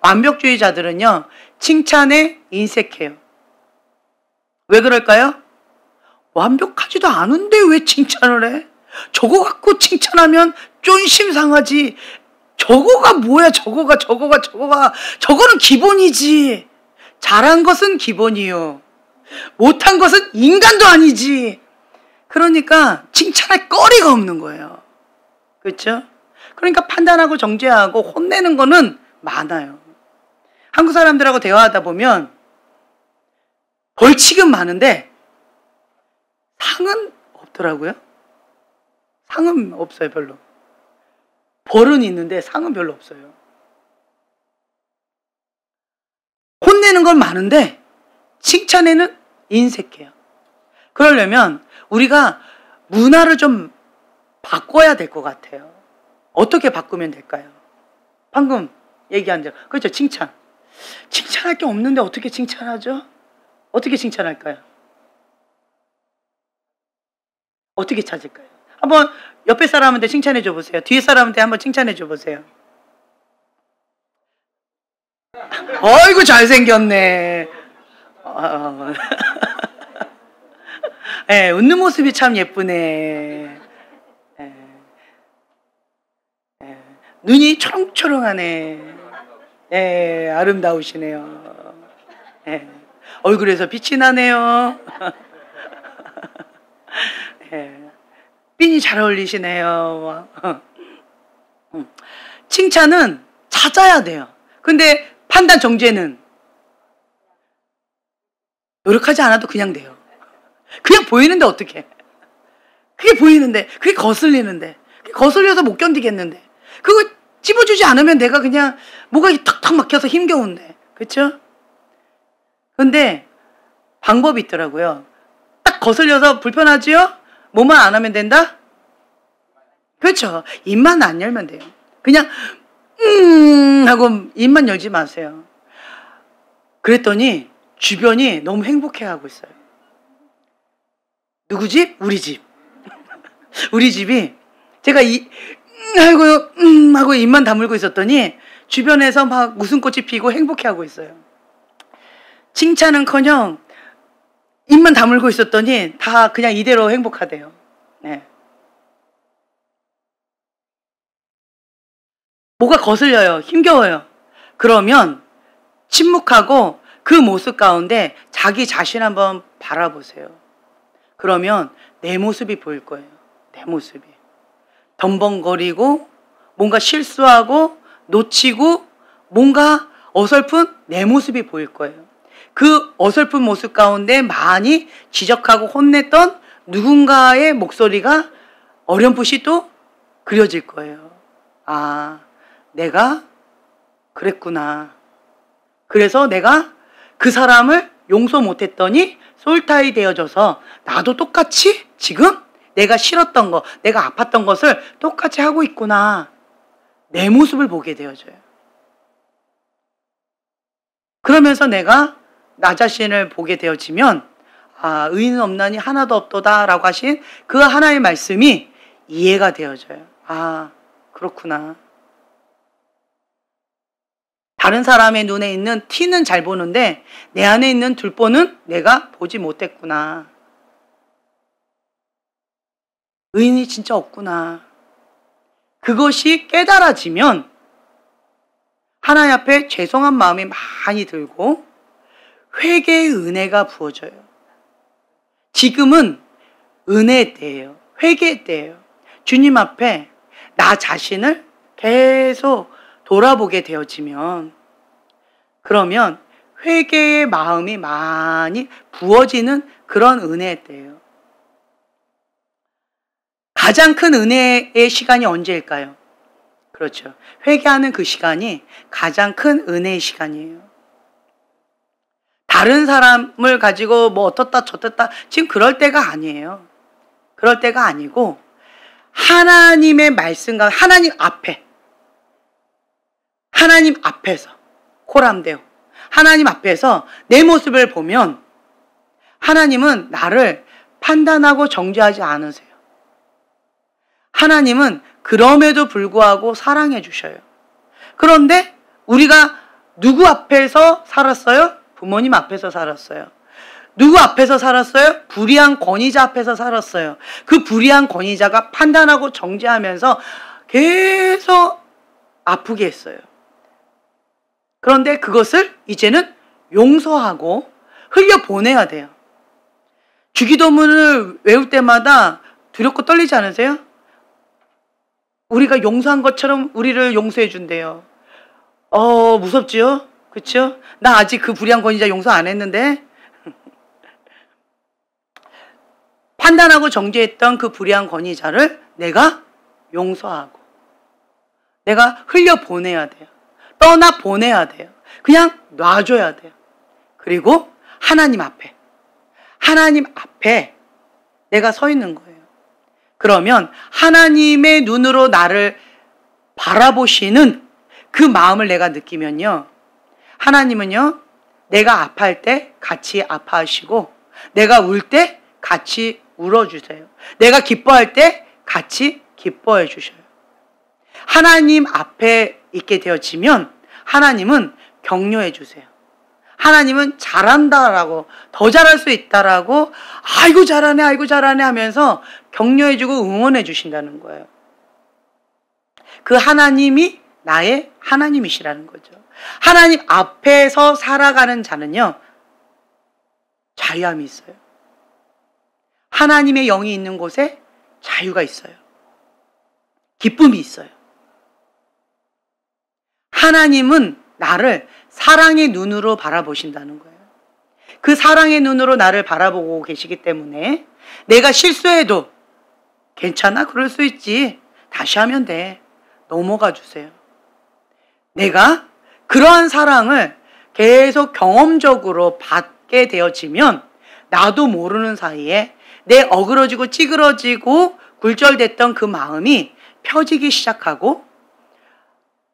완벽주의자들은요, 칭찬에 인색해요. 왜 그럴까요? 완벽하지도 않은데 왜 칭찬을 해? 저거 갖고 칭찬하면 쫀심 상하지. 저거가 뭐야, 저거가. 저거는 기본이지. 잘한 것은 기본이요. 못한 것은 인간도 아니지. 그러니까 칭찬할 거리가 없는 거예요. 그렇죠? 그러니까 판단하고 정죄하고 혼내는 거는 많아요. 한국 사람들하고 대화하다 보면 벌칙은 많은데 상은 없더라고요. 상은 없어요, 별로. 벌은 있는데 상은 별로 없어요. 혼내는 건 많은데 칭찬에는 인색해요. 그러려면 우리가 문화를 좀 바꿔야 될 것 같아요. 어떻게 바꾸면 될까요? 방금 얘기한 대로. 그렇죠, 칭찬. 칭찬할 게 없는데 어떻게 칭찬하죠? 어떻게 칭찬할까요? 어떻게 찾을까요? 한번 옆에 사람한테 칭찬해 줘 보세요. 뒤에 사람한테 한번 칭찬해 줘 보세요. 어이구, 잘생겼네. 네, 웃는 모습이 참 예쁘네. 눈이 초롱초롱하네. 네, 아름다우시네요. 네, 얼굴에서 빛이 나네요. 네, 핀이 잘 어울리시네요. 칭찬은 찾아야 돼요. 근데 판단 정죄는 노력하지 않아도 그냥 돼요. 그냥 보이는데 어떡해. 그게 보이는데, 그게 거슬리는데, 그게 거슬려서 못 견디겠는데, 그거 집어주지 않으면 내가 그냥 뭐가 턱턱 막혀서 힘겨운데. 그렇죠? 근데 방법이 있더라고요. 딱 거슬려서 불편하지요? 뭐만 안 하면 된다? 그렇죠. 입만 안 열면 돼요. 그냥 하고 입만 열지 마세요. 그랬더니 주변이 너무 행복해하고 있어요. 누구 집? 우리 집. 우리 집이 제가 하고 입만 다물고 있었더니 주변에서 막 웃음꽃이 피고 행복해하고 있어요. 칭찬은커녕 입만 다물고 있었더니 다 그냥 이대로 행복하대요. 네. 뭐가 거슬려요. 힘겨워요. 그러면 침묵하고 그 모습 가운데 자기 자신 한번 바라보세요. 그러면 내 모습이 보일 거예요. 내 모습이. 덤벙거리고 뭔가 실수하고 놓치고 뭔가 어설픈 내 모습이 보일 거예요. 그 어설픈 모습 가운데 많이 지적하고 혼냈던 누군가의 목소리가 어렴풋이 또 그려질 거예요. 아, 내가 그랬구나. 그래서 내가 그 사람을 용서 못했더니 솔타이 되어져서 나도 똑같이 지금 내가 싫었던 거, 내가 아팠던 것을 똑같이 하고 있구나. 내 모습을 보게 되어져요. 그러면서 내가 나 자신을 보게 되어지면 아, 의인은 없나니 하나도 없도다 라고 하신 그 하나의 말씀이 이해가 되어져요. 아, 그렇구나. 다른 사람의 눈에 있는 티는 잘 보는데 내 안에 있는 들보는 내가 보지 못했구나. 의인이 진짜 없구나. 그것이 깨달아지면 하나님 앞에 죄송한 마음이 많이 들고 회개의 은혜가 부어져요. 지금은 은혜의 때예요. 회개의 때예요. 주님 앞에 나 자신을 계속 돌아보게 되어지면 그러면 회개의 마음이 많이 부어지는 그런 은혜의 때예요. 가장 큰 은혜의 시간이 언제일까요? 그렇죠. 회개하는 그 시간이 가장 큰 은혜의 시간이에요. 다른 사람을 가지고 뭐 어떻다 저떻다 지금 그럴 때가 아니에요. 그럴 때가 아니고 하나님의 말씀과 하나님 앞에서 코람데오 하나님 앞에서 내 모습을 보면 하나님은 나를 판단하고 정죄하지 않으세요. 하나님은 그럼에도 불구하고 사랑해 주셔요. 그런데 우리가 누구 앞에서 살았어요? 부모님 앞에서 살았어요. 누구 앞에서 살았어요? 불의한 권위자 앞에서 살았어요. 그 불의한 권위자가 판단하고 정죄하면서 계속 아프게 했어요. 그런데 그것을 이제는 용서하고 흘려보내야 돼요. 주기도문을 외울 때마다 두렵고 떨리지 않으세요? 우리가 용서한 것처럼 우리를 용서해 준대요. 무섭지요? 그렇죠? 나 아직 그 불의한 권위자 용서 안 했는데 판단하고 정죄했던 그 불의한 권위자를 내가 용서하고 내가 흘려보내야 돼요. 떠나보내야 돼요. 그냥 놔줘야 돼요. 그리고 하나님 앞에 내가 서 있는 거예요. 그러면 하나님의 눈으로 나를 바라보시는 그 마음을 내가 느끼면요. 하나님은요. 내가 아파할 때 같이 아파하시고 내가 울 때 같이 울어주세요. 내가 기뻐할 때 같이 기뻐해 주셔요. 하나님 앞에 있게 되어지면 하나님은 격려해 주세요. 하나님은 잘한다라고 더 잘할 수 있다라고 아이고 잘하네 하면서 격려해주고 응원해 주신다는 거예요. 그 하나님이 나의 하나님이시라는 거죠. 하나님 앞에서 살아가는 자는요. 자유함이 있어요. 하나님의 영이 있는 곳에 자유가 있어요. 기쁨이 있어요. 하나님은 나를 사랑의 눈으로 바라보신다는 거예요. 그 사랑의 눈으로 나를 바라보고 계시기 때문에 내가 실수해도 괜찮아? 그럴 수 있지. 다시 하면 돼. 넘어가 주세요. 내가 그러한 사랑을 계속 경험적으로 받게 되어지면 나도 모르는 사이에 내 어그러지고 찌그러지고 굴절됐던 그 마음이 펴지기 시작하고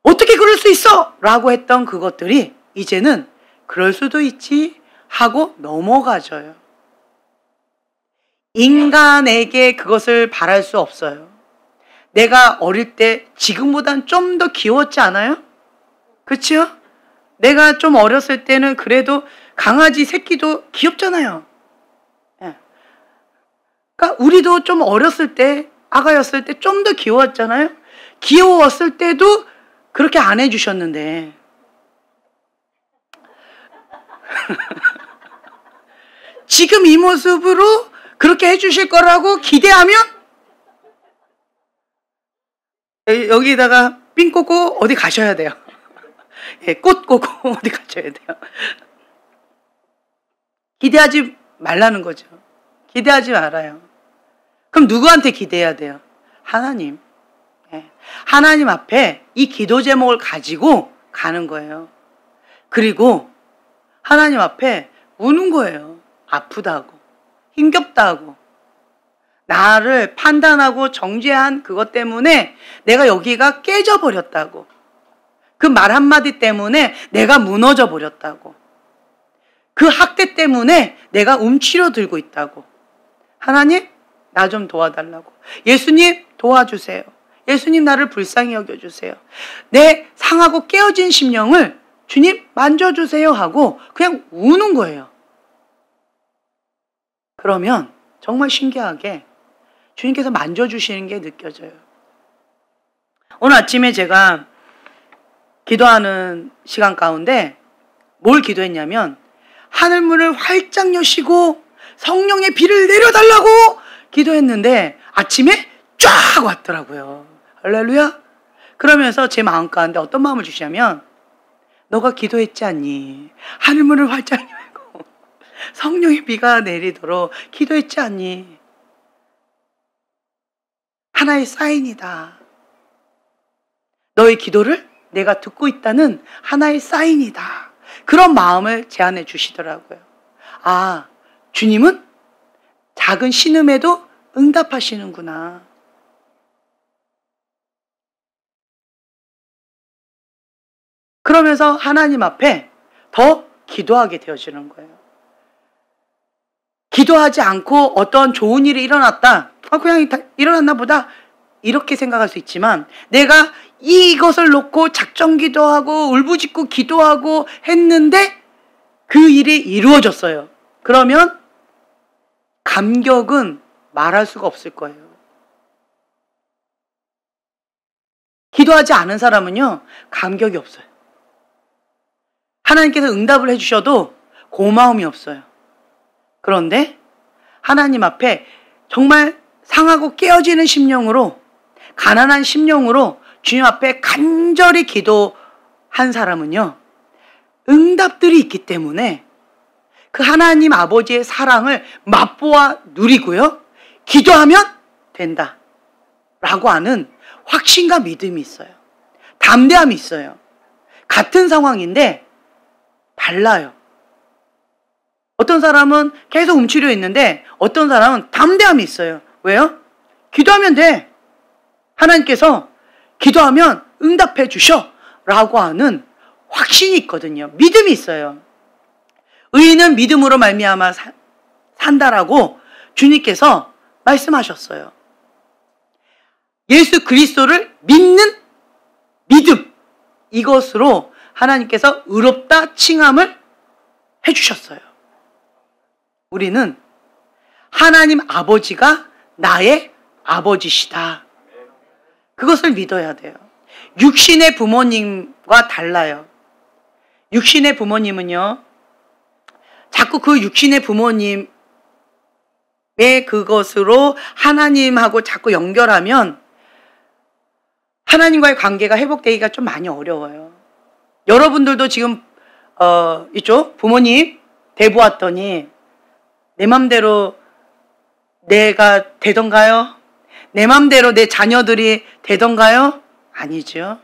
어떻게 그럴 수 있어? 라고 했던 그것들이 이제는 그럴 수도 있지 하고 넘어가져요. 인간에게 그것을 바랄 수 없어요. 내가 어릴 때 지금보단 좀 더 귀여웠지 않아요? 그렇죠? 내가 좀 어렸을 때는 그래도 강아지 새끼도 귀엽잖아요. 그러니까 우리도 좀 어렸을 때 아가였을 때 좀 더 귀여웠잖아요. 귀여웠을 때도 그렇게 안 해주셨는데 지금 이 모습으로 그렇게 해주실 거라고 기대하면 여기다가 삥 꽂고 어디 가셔야 돼요. 예, 꽃 꽂고 어디 가셔야 돼요. 기대하지 말라는 거죠. 기대하지 말아요. 그럼 누구한테 기대해야 돼요? 하나님. 예. 하나님 앞에 이 기도 제목을 가지고 가는 거예요. 그리고 하나님 앞에 우는 거예요. 아프다고, 힘겹다고, 나를 판단하고 정죄한 그것 때문에 내가 여기가 깨져버렸다고, 그 말 한마디 때문에 내가 무너져 버렸다고, 그 학대 때문에 내가 움츠러들고 있다고. 하나님, 나 좀 도와달라고. 예수님, 도와주세요. 예수님, 나를 불쌍히 여겨주세요. 내 상하고 깨어진 심령을 주님 만져주세요 하고 그냥 우는 거예요. 그러면 정말 신기하게 주님께서 만져주시는 게 느껴져요. 오늘 아침에 제가 기도하는 시간 가운데 뭘 기도했냐면 하늘문을 활짝 여시고 성령의 비를 내려달라고 기도했는데 아침에 쫙 왔더라고요. 할렐루야. 그러면서 제 마음 가운데 어떤 마음을 주시냐면 너가 기도했지 않니? 하늘문을 활짝 열고 성령의 비가 내리도록 기도했지 않니? 하나의 사인이다. 너의 기도를 내가 듣고 있다는 하나의 사인이다. 그런 마음을 제안해 주시더라고요. 아, 주님은 작은 신음에도 응답하시는구나. 그러면서 하나님 앞에 더 기도하게 되어지는 거예요. 기도하지 않고 어떤 좋은 일이 일어났다. 그냥 일어났나 보다. 이렇게 생각할 수 있지만 내가 이것을 놓고 작정 기도하고 울부짖고 기도하고 했는데 그 일이 이루어졌어요. 그러면 감격은 말할 수가 없을 거예요. 기도하지 않은 사람은요, 감격이 없어요. 하나님께서 응답을 해주셔도 고마움이 없어요. 그런데 하나님 앞에 정말 상하고 깨어지는 심령으로, 가난한 심령으로 주님 앞에 간절히 기도한 사람은요, 응답들이 있기 때문에 그 하나님 아버지의 사랑을 맛보아 누리고요, 기도하면 된다 라고 하는 확신과 믿음이 있어요. 담대함이 있어요. 같은 상황인데 달라요. 어떤 사람은 계속 움츠려 있는데 어떤 사람은 담대함이 있어요. 왜요? 기도하면 돼. 하나님께서 기도하면 응답해 주셔 라고 하는 확신이 있거든요. 믿음이 있어요. 의인은 믿음으로 말미암아 산다라고 주님께서 말씀하셨어요. 예수 그리스도를 믿는 믿음, 이것으로 하나님께서 의롭다 칭함을 해주셨어요. 우리는 하나님 아버지가 나의 아버지시다. 그것을 믿어야 돼요. 육신의 부모님과 달라요. 육신의 부모님은요, 자꾸 그 육신의 부모님의 그것으로 하나님하고 자꾸 연결하면 하나님과의 관계가 회복되기가 좀 많이 어려워요. 여러분들도 지금 이쪽 부모님 대보았더니 내 맘대로 내가 되던가요? 내 맘대로 내 자녀들이 되던가요? 아니죠.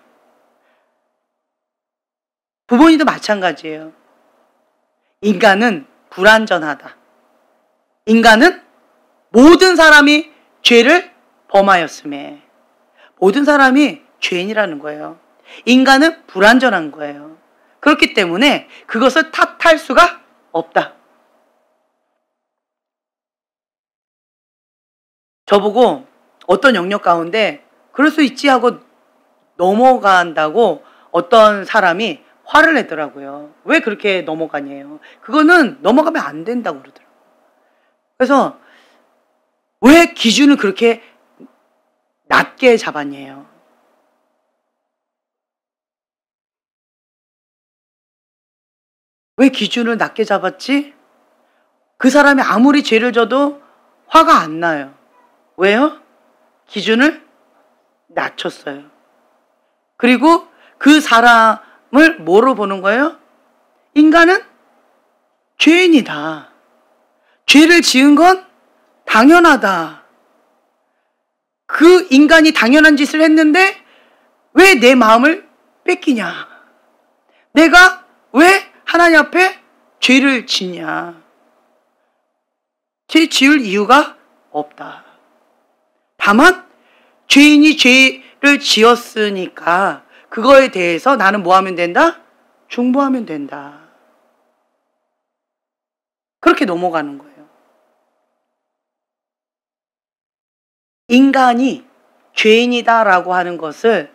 부모님도 마찬가지예요. 인간은 불완전하다. 인간은 모든 사람이 죄를 범하였음에 모든 사람이 죄인이라는 거예요. 인간은 불완전한 거예요. 그렇기 때문에 그것을 탓할 수가 없다. 저보고 어떤 영역 가운데 그럴 수 있지 하고 넘어간다고 어떤 사람이 화를 내더라고요. 왜 그렇게 넘어가냐요. 그거는 넘어가면 안 된다고 그러더라고요. 그래서 왜 기준을 그렇게 낮게 잡았냐요. 왜 기준을 낮게 잡았지? 그 사람이 아무리 죄를 져도 화가 안 나요. 왜요? 기준을 낮췄어요. 그리고 그 사람을 뭐로 보는 거예요? 인간은 죄인이다. 죄를 지은 건 당연하다. 그 인간이 당연한 짓을 했는데 왜 내 마음을 뺏기냐? 내가 왜 하나님 앞에 죄를 짓냐? 죄 지을 이유가 없다. 다만 죄인이 죄를 지었으니까 그거에 대해서 나는 뭐 하면 된다? 중보하면 된다. 그렇게 넘어가는 거예요. 인간이 죄인이다라고 하는 것을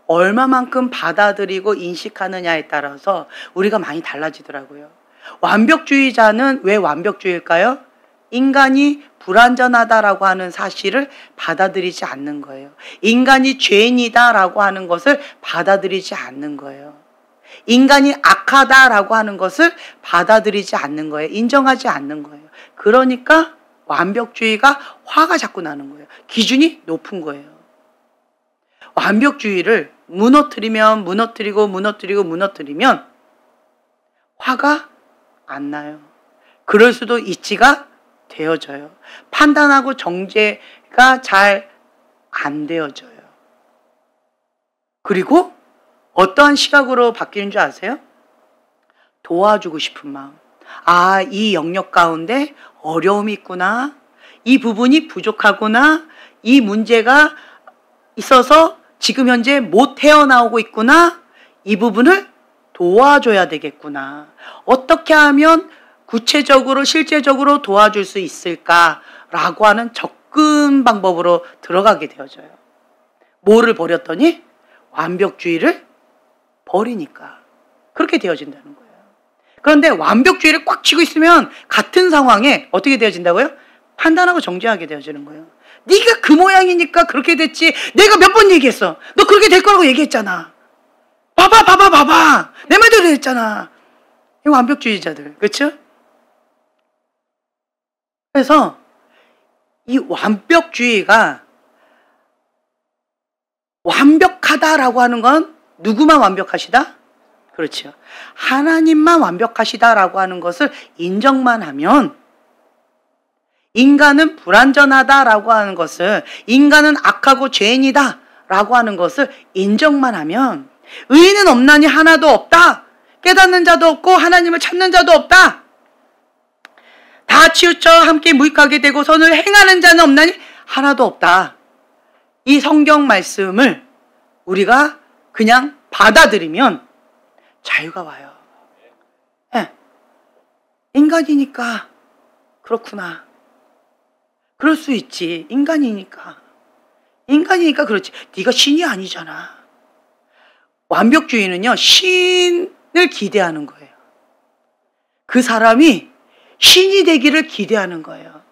얼마만큼 받아들이고 인식하느냐에 따라서 우리가 많이 달라지더라고요. 완벽주의자는 왜 완벽주의일까요? 인간이 불완전하다라고 하는 사실을 받아들이지 않는 거예요. 인간이 죄인이다라고 하는 것을 받아들이지 않는 거예요. 인간이 악하다라고 하는 것을 받아들이지 않는 거예요. 인정하지 않는 거예요. 그러니까 완벽주의가 화가 자꾸 나는 거예요. 기준이 높은 거예요. 완벽주의를 무너뜨리면 화가 안 나요. 그럴 수도 있지가 되어져요. 판단하고 정죄가 잘 안 되어져요. 그리고 어떠한 시각으로 바뀌는 줄 아세요? 도와주고 싶은 마음. 아, 이 영역 가운데 어려움이 있구나. 이 부분이 부족하구나. 이 문제가 있어서 지금 현재 못 헤어나오고 있구나. 이 부분을 도와줘야 되겠구나. 어떻게 하면 구체적으로 실제적으로 도와줄 수 있을까라고 하는 접근 방법으로 들어가게 되어져요. 뭐를 버렸더니 완벽주의를 버리니까 그렇게 되어진다는 거예요. 그런데 완벽주의를 꽉 쥐고 있으면 같은 상황에 어떻게 되어진다고요? 판단하고 정죄하게 되어지는 거예요. 네가 그 모양이니까 그렇게 됐지. 내가 몇 번 얘기했어. 너 그렇게 될 거라고 얘기했잖아. 봐봐. 내 말대로 했잖아. 이 완벽주의자들. 그렇죠? 그래서 이 완벽주의가 완벽하다라고 하는 건 누구만 완벽하시다? 그렇죠. 하나님만 완벽하시다라고 하는 것을 인정만 하면 인간은 불완전하다라고 하는 것을 인간은 악하고 죄인이다라고 하는 것을 인정만 하면 의인은 없나니 하나도 없다. 깨닫는 자도 없고 하나님을 찾는 자도 없다. 다 치우쳐 함께 무익하게 되고 선을 행하는 자는 없나니 하나도 없다. 이 성경 말씀을 우리가 그냥 받아들이면 자유가 와요. 네. 인간이니까 그렇구나. 그럴 수 있지. 인간이니까 그렇지. 네가 신이 아니잖아. 완벽주의는요, 신을 기대하는 거예요. 그 사람이 신이 되기를 기대하는 거예요.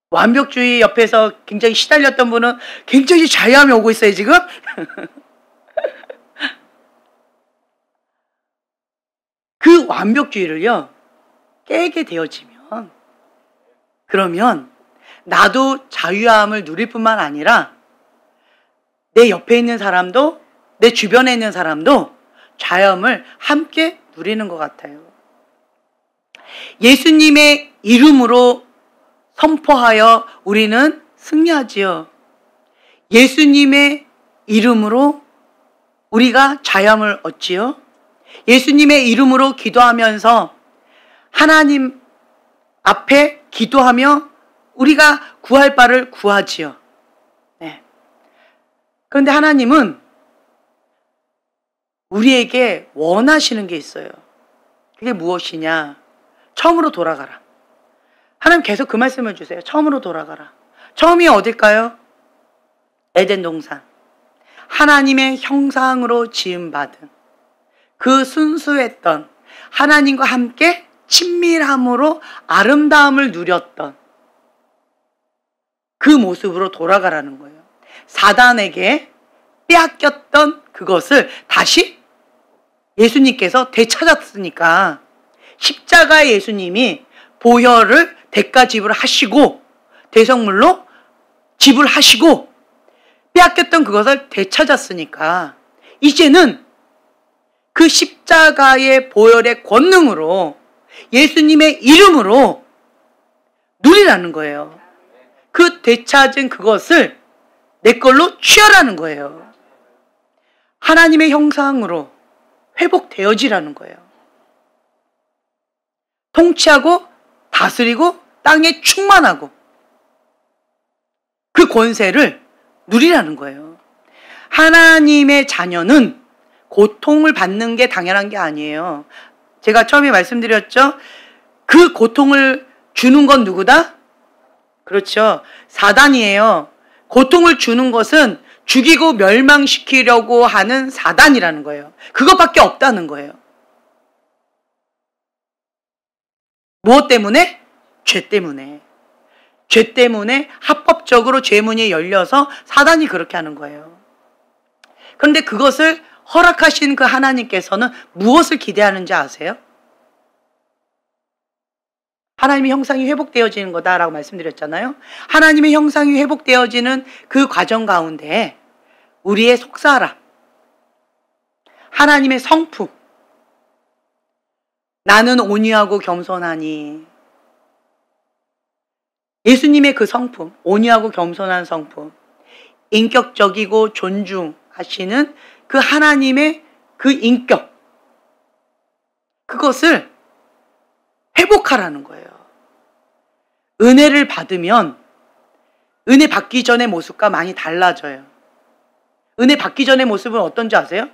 완벽주의 옆에서 굉장히 시달렸던 분은 굉장히 자유함이 오고 있어요, 지금. 그 완벽주의를요, 깨게 되어지면, 그러면 나도 자유함을 누릴 뿐만 아니라 내 옆에 있는 사람도, 내 주변에 있는 사람도 자유함을 함께 누리는 것 같아요. 예수님의 이름으로 선포하여 우리는 승리하지요. 예수님의 이름으로 우리가 자유함을 얻지요. 예수님의 이름으로 기도하면서 하나님 앞에 기도하며 우리가 구할 바를 구하지요. 네. 그런데 하나님은 우리에게 원하시는 게 있어요. 그게 무엇이냐? 처음으로 돌아가라. 하나님 계속 그 말씀을 주세요. 처음으로 돌아가라. 처음이 어딜까요? 에덴 동산. 하나님의 형상으로 지음받은 그 순수했던 하나님과 함께 친밀함으로 아름다움을 누렸던 그 모습으로 돌아가라는 거예요. 사단에게 빼앗겼던 그것을 다시 예수님께서 되찾았으니까 십자가의 예수님이 보혈을 대가 지불하시고 대성물로 지불하시고 빼앗겼던 그것을 되찾았으니까 이제는 그 십자가의 보혈의 권능으로 예수님의 이름으로 누리라는 거예요. 그 되찾은 그것을 내 걸로 취하라는 거예요. 하나님의 형상으로 회복되어지라는 거예요. 통치하고 다스리고 땅에 충만하고 그 권세를 누리라는 거예요. 하나님의 자녀는 고통을 받는 게 당연한 게 아니에요. 제가 처음에 말씀드렸죠. 그 고통을 주는 건 누구다? 그렇죠. 사단이에요. 고통을 주는 것은 죽이고 멸망시키려고 하는 사단이라는 거예요. 그것밖에 없다는 거예요. 무엇 때문에? 죄 때문에. 죄 때문에 합법적으로 죄문이 열려서 사단이 그렇게 하는 거예요. 그런데 그것을 허락하신 그 하나님께서는 무엇을 기대하는지 아세요? 하나님의 형상이 회복되어지는 거다라고 말씀드렸잖아요. 하나님의 형상이 회복되어지는 그 과정 가운데 우리의 속사람, 하나님의 성품, 나는 온유하고 겸손하니, 예수님의 그 성품, 온유하고 겸손한 성품, 인격적이고 존중하시는 그 하나님의 그 인격, 그것을 회복하라는 거예요. 은혜를 받으면 은혜 받기 전의 모습과 많이 달라져요. 은혜 받기 전의 모습은 어떤지 아세요?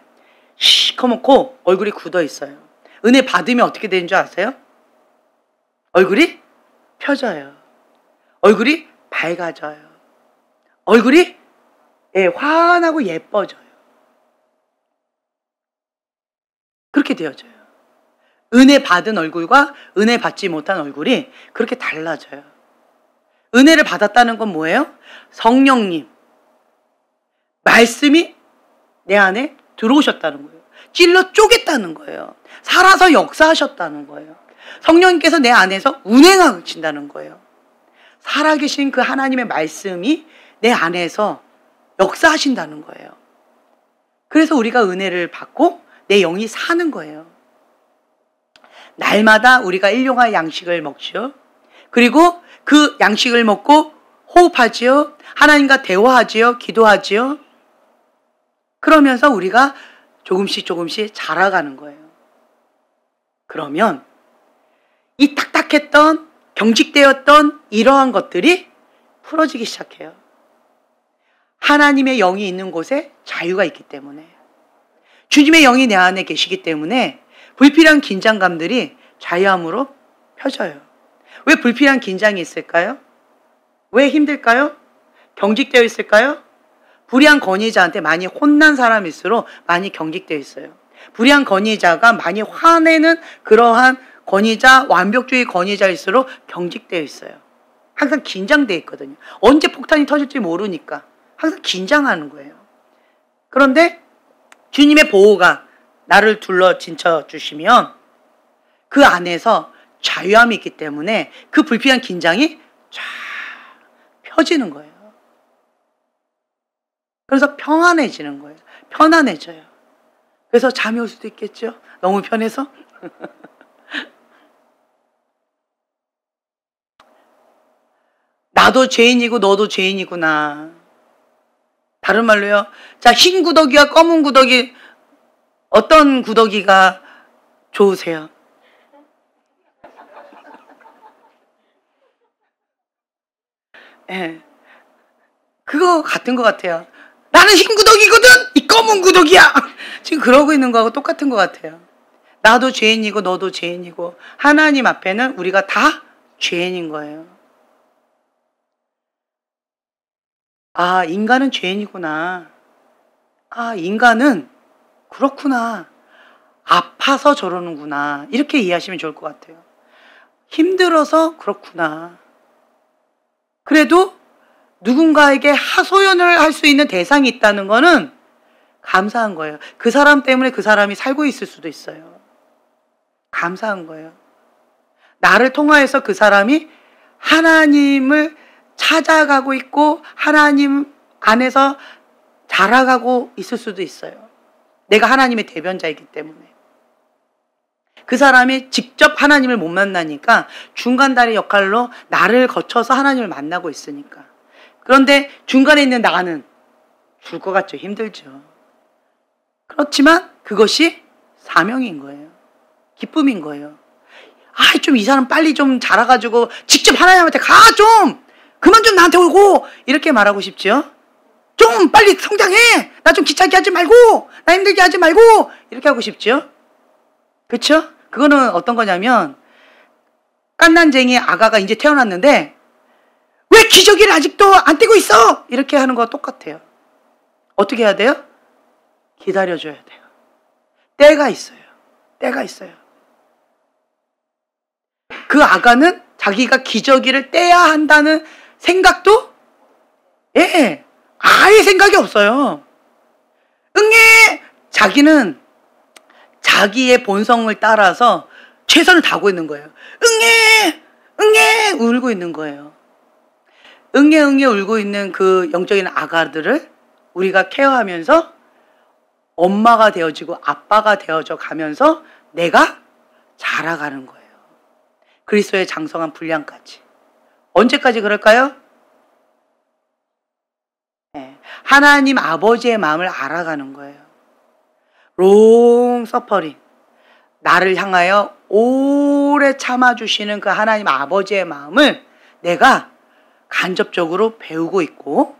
시커멓고 얼굴이 굳어 있어요. 은혜 받으면 어떻게 되는 줄 아세요? 얼굴이 펴져요. 얼굴이 밝아져요. 얼굴이 환하고 예뻐져요. 그렇게 되어져요. 은혜 받은 얼굴과 은혜 받지 못한 얼굴이 그렇게 달라져요. 은혜를 받았다는 건 뭐예요? 성령님, 말씀이 내 안에 들어오셨다는 거예요. 찔러 쪼갰다는 거예요. 살아서 역사하셨다는 거예요. 성령님께서 내 안에서 운행하신다는 거예요. 살아계신 그 하나님의 말씀이 내 안에서 역사하신다는 거예요. 그래서 우리가 은혜를 받고 내 영이 사는 거예요. 날마다 우리가 일용할 양식을 먹지요. 그리고 그 양식을 먹고 호흡하지요. 하나님과 대화하지요. 기도하지요. 그러면서 우리가 조금씩 자라가는 거예요. 그러면 이 딱딱했던, 경직되었던 이러한 것들이 풀어지기 시작해요. 하나님의 영이 있는 곳에 자유가 있기 때문에, 주님의 영이 내 안에 계시기 때문에 불필요한 긴장감들이 자유함으로 펴져요. 왜 불필요한 긴장이 있을까요? 왜 힘들까요? 경직되어 있을까요? 불의한 권위자한테 많이 혼난 사람일수록 많이 경직되어 있어요. 불의한 권위자가 많이 화내는 그러한 권위자, 완벽주의 권위자일수록 경직되어 있어요. 항상 긴장되어 있거든요. 언제 폭탄이 터질지 모르니까 항상 긴장하는 거예요. 그런데 주님의 보호가 나를 둘러 진쳐 주시면 그 안에서 자유함이 있기 때문에 그 불필요한 긴장이 쫙 펴지는 거예요. 그래서 평안해지는 거예요. 편안해져요. 그래서 잠이 올 수도 있겠죠. 너무 편해서. 나도 죄인이고 너도 죄인이구나. 다른 말로요. 자, 흰 구더기와 검은 구더기, 어떤 구더기가 좋으세요? 예. 그거 같은 것 같아요. 나는 흰 구더기거든! 이 검은 구더기야! 지금 그러고 있는 거하고 똑같은 것 같아요. 나도 죄인이고 너도 죄인이고 하나님 앞에는 우리가 다 죄인인 거예요. 아, 인간은 죄인이구나. 아, 인간은 그렇구나. 아파서 저러는구나. 이렇게 이해하시면 좋을 것 같아요. 힘들어서 그렇구나. 그래도 누군가에게 하소연을 할 수 있는 대상이 있다는 거는 감사한 거예요. 그 사람 때문에 그 사람이 살고 있을 수도 있어요. 감사한 거예요. 나를 통하여서 그 사람이 하나님을 찾아가고 있고 하나님 안에서 자라가고 있을 수도 있어요. 내가 하나님의 대변자이기 때문에. 그 사람이 직접 하나님을 못 만나니까 중간다리 역할로 나를 거쳐서 하나님을 만나고 있으니까. 그런데 중간에 있는 나는 죽을 것 같죠. 힘들죠. 그렇지만 그것이 사명인 거예요. 기쁨인 거예요. 좀 이 사람 빨리 좀 자라가지고 직접 하나님한테 가 좀! 그만 좀 나한테 오고! 이렇게 말하고 싶죠. 좀 빨리 성장해! 나 좀 귀찮게 하지 말고! 나 힘들게 하지 말고! 이렇게 하고 싶죠. 그쵸? 그거는 어떤 거냐면 깐난쟁이 아가가 이제 태어났는데 왜 기저귀를 아직도 안 떼고 있어? 이렇게 하는 거와 똑같아요. 어떻게 해야 돼요? 기다려줘야 돼요. 때가 있어요. 때가 있어요. 그 아가는 자기가 기저귀를 떼야 한다는 생각도 아예 생각이 없어요. 자기는 자기의 본성을 따라서 최선을 다하고 있는 거예요. 울고 있는 거예요. 울고 있는 그 영적인 아가들을 우리가 케어하면서 엄마가 되어지고 아빠가 되어져 가면서 내가 자라가는 거예요. 그리스도의 장성한 분량까지. 언제까지 그럴까요? 하나님 아버지의 마음을 알아가는 거예요. 롱 서퍼링. 나를 향하여 오래 참아주시는 그 하나님 아버지의 마음을 내가 간접적으로 배우고 있고,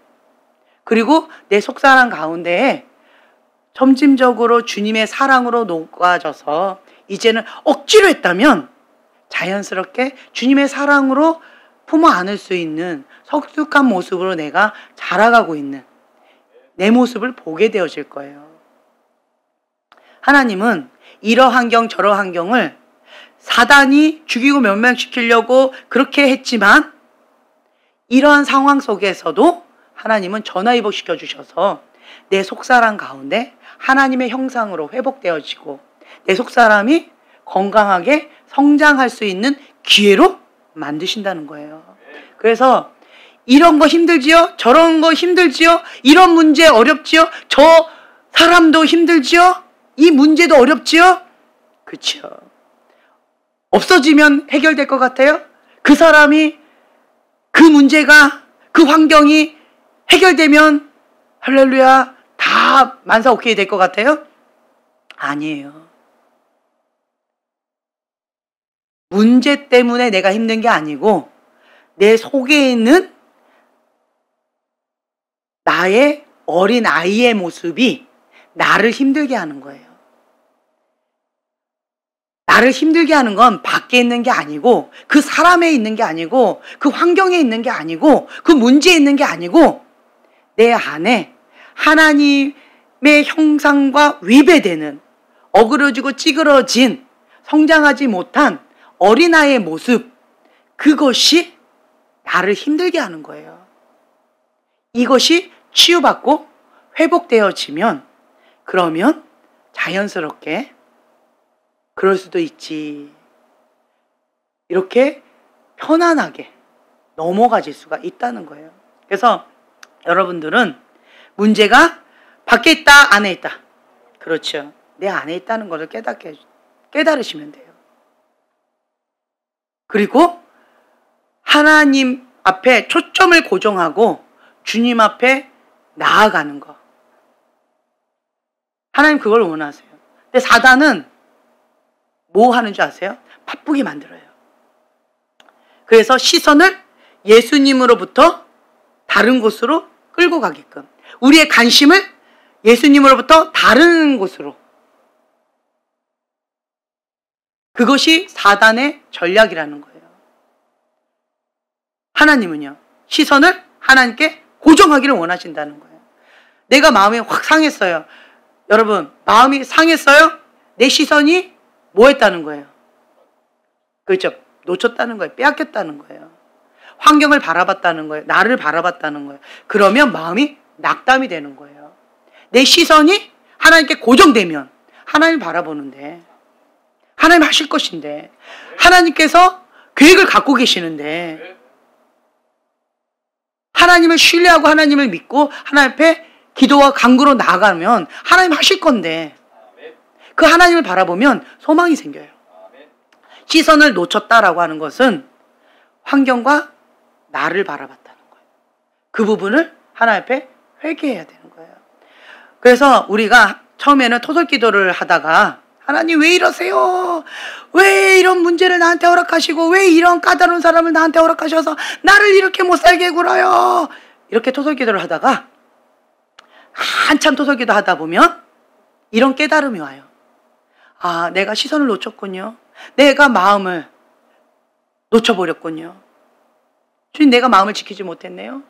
그리고 내 속사람 가운데에 점진적으로 주님의 사랑으로 녹아져서 이제는 억지로 했다면 자연스럽게 주님의 사랑으로 품어 안을 수 있는 성숙한 모습으로 내가 자라가고 있는 내 모습을 보게 되어질 거예요. 하나님은 이러 환경 저러 환경을 사단이 죽이고 멸망시키려고 그렇게 했지만 이러한 상황 속에서도 하나님은 전화위복시켜 주셔서 내 속사람 가운데 하나님의 형상으로 회복되어지고 내 속사람이 건강하게 성장할 수 있는 기회로 만드신다는 거예요. 그래서 이런 거 힘들지요? 저런 거 힘들지요? 이런 문제 어렵지요? 저 사람도 힘들지요? 이 문제도 어렵지요? 그렇죠. 없어지면 해결될 것 같아요? 그 사람이, 그 문제가, 그 환경이 해결되면 할렐루야 다 만사 오케이 될 것 같아요? 아니에요. 문제 때문에 내가 힘든 게 아니고 내 속에 있는 나의 어린 아이의 모습이 나를 힘들게 하는 거예요. 나를 힘들게 하는 건 밖에 있는 게 아니고 그 사람에 있는 게 아니고 그 환경에 있는 게 아니고 그 문제에 있는 게 아니고 내 안에 하나님의 형상과 위배되는 어그러지고 찌그러진 성장하지 못한 어린아이의 모습, 그것이 나를 힘들게 하는 거예요. 이것이 치유받고 회복되어지면 그러면 자연스럽게 그럴 수도 있지. 이렇게 편안하게 넘어가질 수가 있다는 거예요. 그래서 여러분들은 문제가 밖에 있다, 안에 있다. 그렇죠. 내 안에 있다는 것을 깨달으시면 돼요. 그리고 하나님 앞에 초점을 고정하고 주님 앞에 나아가는 거. 하나님 그걸 원하세요. 근데 사단은 뭐 하는 줄 아세요? 바쁘게 만들어요. 그래서 시선을 예수님으로부터 다른 곳으로 끌고 가게끔, 우리의 관심을 예수님으로부터 다른 곳으로. 그것이 사단의 전략이라는 거예요. 하나님은요, 시선을 하나님께 고정하기를 원하신다는 거예요. 내가 마음이 확 상했어요. 여러분, 마음이 상했어요? 내 시선이 뭐 했다는 거예요? 그렇죠. 놓쳤다는 거예요. 빼앗겼다는 거예요. 환경을 바라봤다는 거예요. 나를 바라봤다는 거예요. 그러면 마음이 낙담이 되는 거예요. 내 시선이 하나님께 고정되면 하나님 바라보는데, 하나님 하실 것인데, 하나님께서 계획을 갖고 계시는데 하나님을 신뢰하고 하나님을 믿고 하나님 앞에 기도와 간구로 나아가면 하나님 하실 건데 그 하나님을 바라보면 소망이 생겨요. 시선을 놓쳤다라고 하는 것은 환경과 나를 바라봤다는 거예요. 그 부분을 하나님 앞에 회개해야 되는 거예요. 그래서 우리가 처음에는 토설기도를 하다가 하나님 왜 이러세요? 왜 이런 문제를 나한테 허락하시고 왜 이런 까다로운 사람을 나한테 허락하셔서 나를 이렇게 못살게 굴어요? 이렇게 토설기도를 하다가 한참 토설기도 하다 보면 이런 깨달음이 와요. 아, 내가 시선을 놓쳤군요. 내가 마음을 놓쳐버렸군요. 주님, 내가 마음을 지키지 못했네요.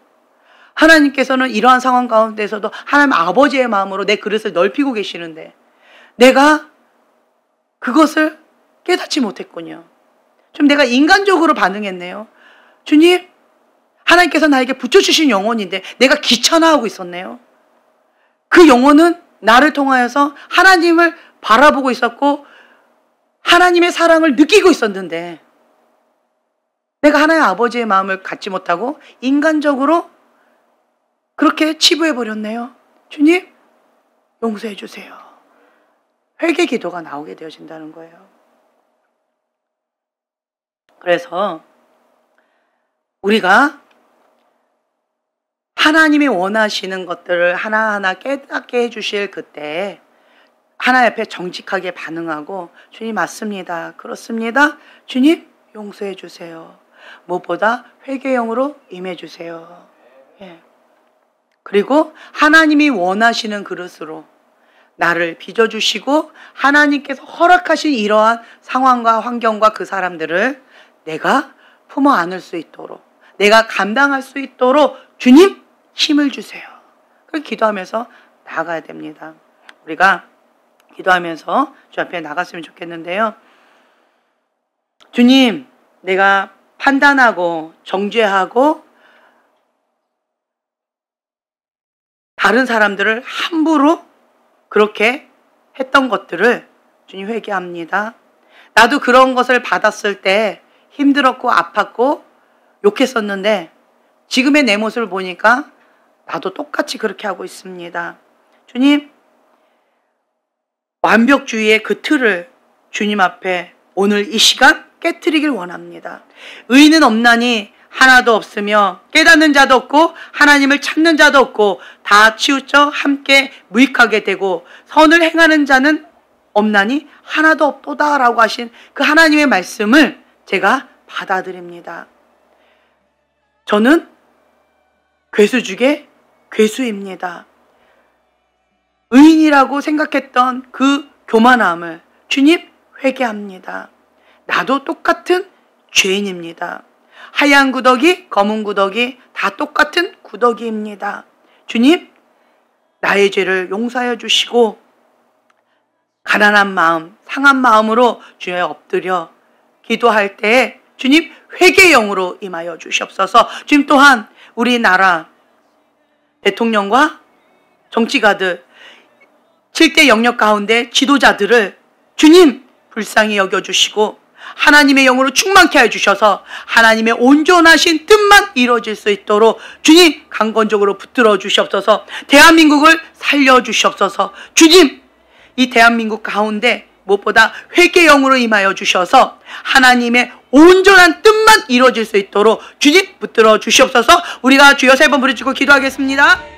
하나님께서는 이러한 상황 가운데서도 하나님 아버지의 마음으로 내 그릇을 넓히고 계시는데 내가 그것을 깨닫지 못했군요. 좀 내가 인간적으로 반응했네요. 주님, 하나님께서 나에게 붙여주신 영혼인데 내가 귀찮아하고 있었네요. 그 영혼은 나를 통하여서 하나님을 바라보고 있었고 하나님의 사랑을 느끼고 있었는데 내가 하나님 아버지의 마음을 갖지 못하고 인간적으로 그렇게 치부해버렸네요. 주님, 용서해 주세요. 회개 기도가 나오게 되어진다는 거예요. 그래서 우리가 하나님이 원하시는 것들을 하나하나 깨닫게 해주실 그때 하나님 앞에 정직하게 반응하고 주님 맞습니다. 그렇습니다. 주님 용서해 주세요. 무엇보다 회개형으로 임해 주세요. 예. 그리고 하나님이 원하시는 그릇으로 나를 빚어주시고 하나님께서 허락하신 이러한 상황과 환경과 그 사람들을 내가 품어 안을 수 있도록 내가 감당할 수 있도록 주님 힘을 주세요. 그렇게 기도하면서 나아가야 됩니다. 우리가 기도하면서 주 앞에 나갔으면 좋겠는데요. 주님, 내가 판단하고 정죄하고 다른 사람들을 함부로 그렇게 했던 것들을 주님 회개합니다. 나도 그런 것을 받았을 때 힘들었고 아팠고 욕했었는데 지금의 내 모습을 보니까 나도 똑같이 그렇게 하고 있습니다. 주님, 완벽주의의 그 틀을 주님 앞에 오늘 이 시간 깨트리길 원합니다. 의인은 없나니 하나도 없으며 깨닫는 자도 없고 하나님을 찾는 자도 없고 다 치우쳐 함께 무익하게 되고 선을 행하는 자는 없나니 하나도 없도다 라고 하신 그 하나님의 말씀을 제가 받아들입니다. 저는 괴수 중에 괴수입니다. 의인이라고 생각했던 그 교만함을 주님 회개합니다. 나도 똑같은 죄인입니다. 하얀 구더기, 검은 구더기 다 똑같은 구더기입니다. 주님, 나의 죄를 용서하여 주시고 가난한 마음, 상한 마음으로 주에 엎드려 기도할 때에 주님 회개형으로 임하여 주시옵소서. 주님 또한 우리나라 대통령과 정치가들 7대 영역 가운데 지도자들을 주님 불쌍히 여겨주시고 하나님의 영으로 충만케 해주셔서 하나님의 온전하신 뜻만 이루어질 수 있도록 주님 강건적으로 붙들어 주시옵소서. 대한민국을 살려주시옵소서. 주님, 이 대한민국 가운데 무엇보다 회개형으로 임하여 주셔서 하나님의 온전한 뜻만 이루어질 수 있도록 주님 붙들어 주시옵소서. 우리가 주여 3번 부르짖고 기도하겠습니다.